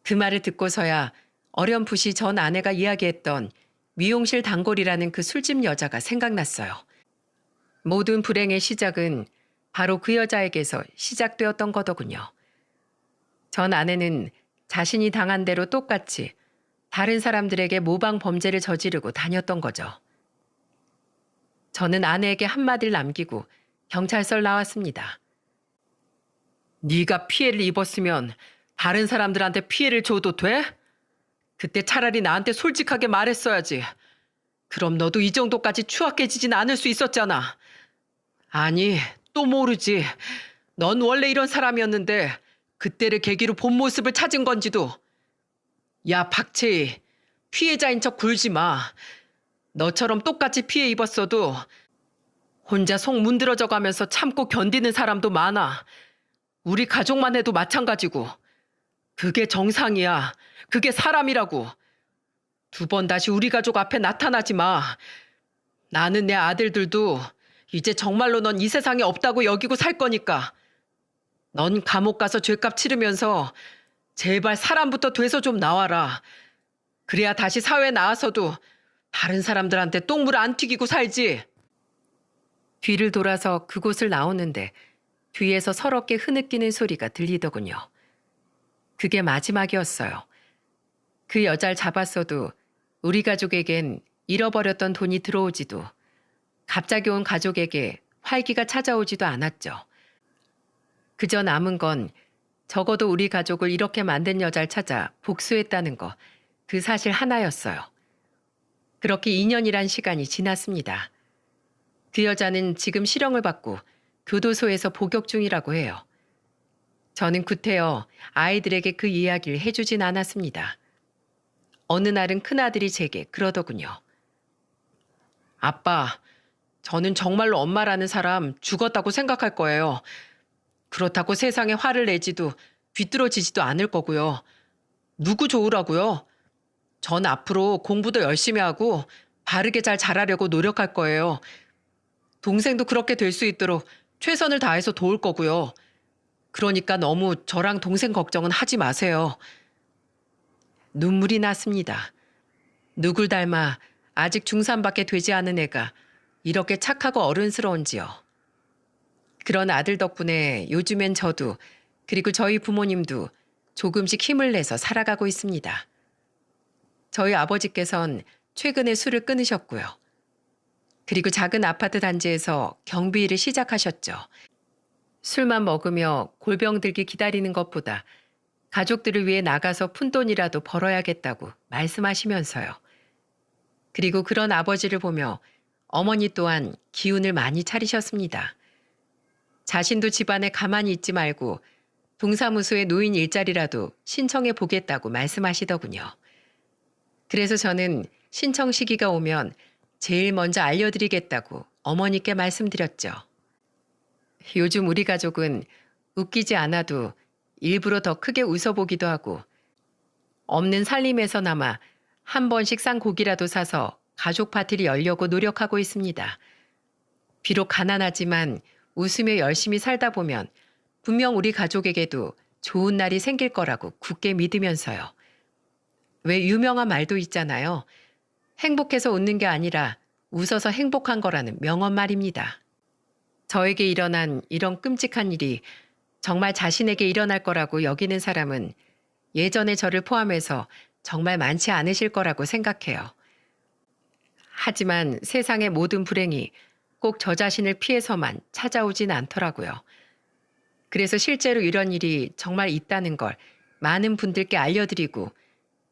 그 말을 듣고서야 어렴풋이 전 아내가 이야기했던 미용실 단골이라는 그 술집 여자가 생각났어요. 모든 불행의 시작은 바로 그 여자에게서 시작되었던 거더군요. 전 아내는 자신이 당한 대로 똑같이 다른 사람들에게 모방 범죄를 저지르고 다녔던 거죠. 저는 아내에게 한마디를 남기고 경찰서를 나왔습니다. 네가 피해를 입었으면 다른 사람들한테 피해를 줘도 돼? 그때 차라리 나한테 솔직하게 말했어야지. 그럼 너도 이 정도까지 추악해지진 않을 수 있었잖아. 아니, 또 모르지. 넌 원래 이런 사람이었는데 그때를 계기로 본 모습을 찾은 건지도. 야, 박채희. 피해자인 척 굴지 마. 너처럼 똑같이 피해 입었어도 혼자 속 문드러져 가면서 참고 견디는 사람도 많아. 우리 가족만 해도 마찬가지고. 그게 정상이야. 그게 사람이라고. 두 번 다시 우리 가족 앞에 나타나지 마. 나는 내 아들들도 이제 정말로 넌 이 세상에 없다고 여기고 살 거니까. 넌 감옥 가서 죄값 치르면서 제발 사람부터 돼서 좀 나와라. 그래야 다시 사회에 나와서도 다른 사람들한테 똥물 안 튀기고 살지. 뒤를 돌아서 그곳을 나오는데 뒤에서 서럽게 흐느끼는 소리가 들리더군요. 그게 마지막이었어요. 그 여자를 잡았어도 우리 가족에겐 잃어버렸던 돈이 들어오지도 갑자기 온 가족에게 활기가 찾아오지도 않았죠. 그저 남은 건 적어도 우리 가족을 이렇게 만든 여자를 찾아 복수했다는 거, 그 사실 하나였어요. 그렇게 2년이란 시간이 지났습니다. 그 여자는 지금 실형을 받고 교도소에서 복역 중이라고 해요. 저는 구태여 아이들에게 그 이야기를 해주진 않았습니다. 어느 날은 큰아들이 제게 그러더군요. 아빠, 저는 정말로 엄마라는 사람 죽었다고 생각할 거예요. 그렇다고 세상에 화를 내지도 비뚤어지지도 않을 거고요. 누구 좋으라고요? 전 앞으로 공부도 열심히 하고 바르게 잘 자라려고 노력할 거예요. 동생도 그렇게 될 수 있도록 최선을 다해서 도울 거고요. 그러니까 너무 저랑 동생 걱정은 하지 마세요. 눈물이 났습니다. 누굴 닮아 아직 중3밖에 되지 않은 애가 이렇게 착하고 어른스러운지요. 그런 아들 덕분에 요즘엔 저도 그리고 저희 부모님도 조금씩 힘을 내서 살아가고 있습니다. 저희 아버지께선 최근에 술을 끊으셨고요. 그리고 작은 아파트 단지에서 경비 일을 시작하셨죠. 술만 먹으며 골병 들기 기다리는 것보다 가족들을 위해 나가서 푼돈이라도 벌어야겠다고 말씀하시면서요. 그리고 그런 아버지를 보며 어머니 또한 기운을 많이 차리셨습니다. 자신도 집안에 가만히 있지 말고 동사무소에 노인 일자리라도 신청해 보겠다고 말씀하시더군요. 그래서 저는 신청 시기가 오면 제일 먼저 알려드리겠다고 어머니께 말씀드렸죠. 요즘 우리 가족은 웃기지 않아도 일부러 더 크게 웃어보기도 하고 없는 살림에서나마 한 번씩 싼 고기라도 사서 가족 파티를 열려고 노력하고 있습니다. 비록 가난하지만 웃으며 열심히 살다 보면 분명 우리 가족에게도 좋은 날이 생길 거라고 굳게 믿으면서요. 왜 유명한 말도 있잖아요. 행복해서 웃는 게 아니라 웃어서 행복한 거라는 명언 말입니다. 저에게 일어난 이런 끔찍한 일이 정말 자신에게 일어날 거라고 여기는 사람은 예전의 저를 포함해서 정말 많지 않으실 거라고 생각해요. 하지만 세상의 모든 불행이 꼭 저 자신을 피해서만 찾아오진 않더라고요. 그래서 실제로 이런 일이 정말 있다는 걸 많은 분들께 알려드리고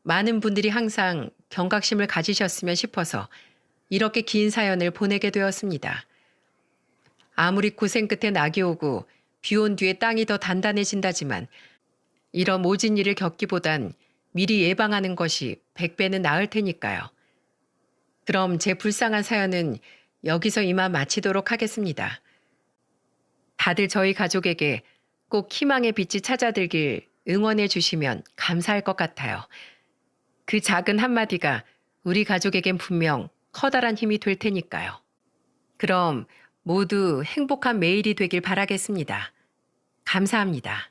많은 분들이 항상 경각심을 가지셨으면 싶어서 이렇게 긴 사연을 보내게 되었습니다. 아무리 고생 끝에 낙이 오고 비 온 뒤에 땅이 더 단단해진다지만 이런 모진 일을 겪기보단 미리 예방하는 것이 100배는 나을 테니까요. 그럼 제 불쌍한 사연은 여기서 이만 마치도록 하겠습니다. 다들 저희 가족에게 꼭 희망의 빛이 찾아들길 응원해 주시면 감사할 것 같아요. 그 작은 한마디가 우리 가족에겐 분명 커다란 힘이 될 테니까요. 그럼 모두 행복한 매일이 되길 바라겠습니다. 감사합니다.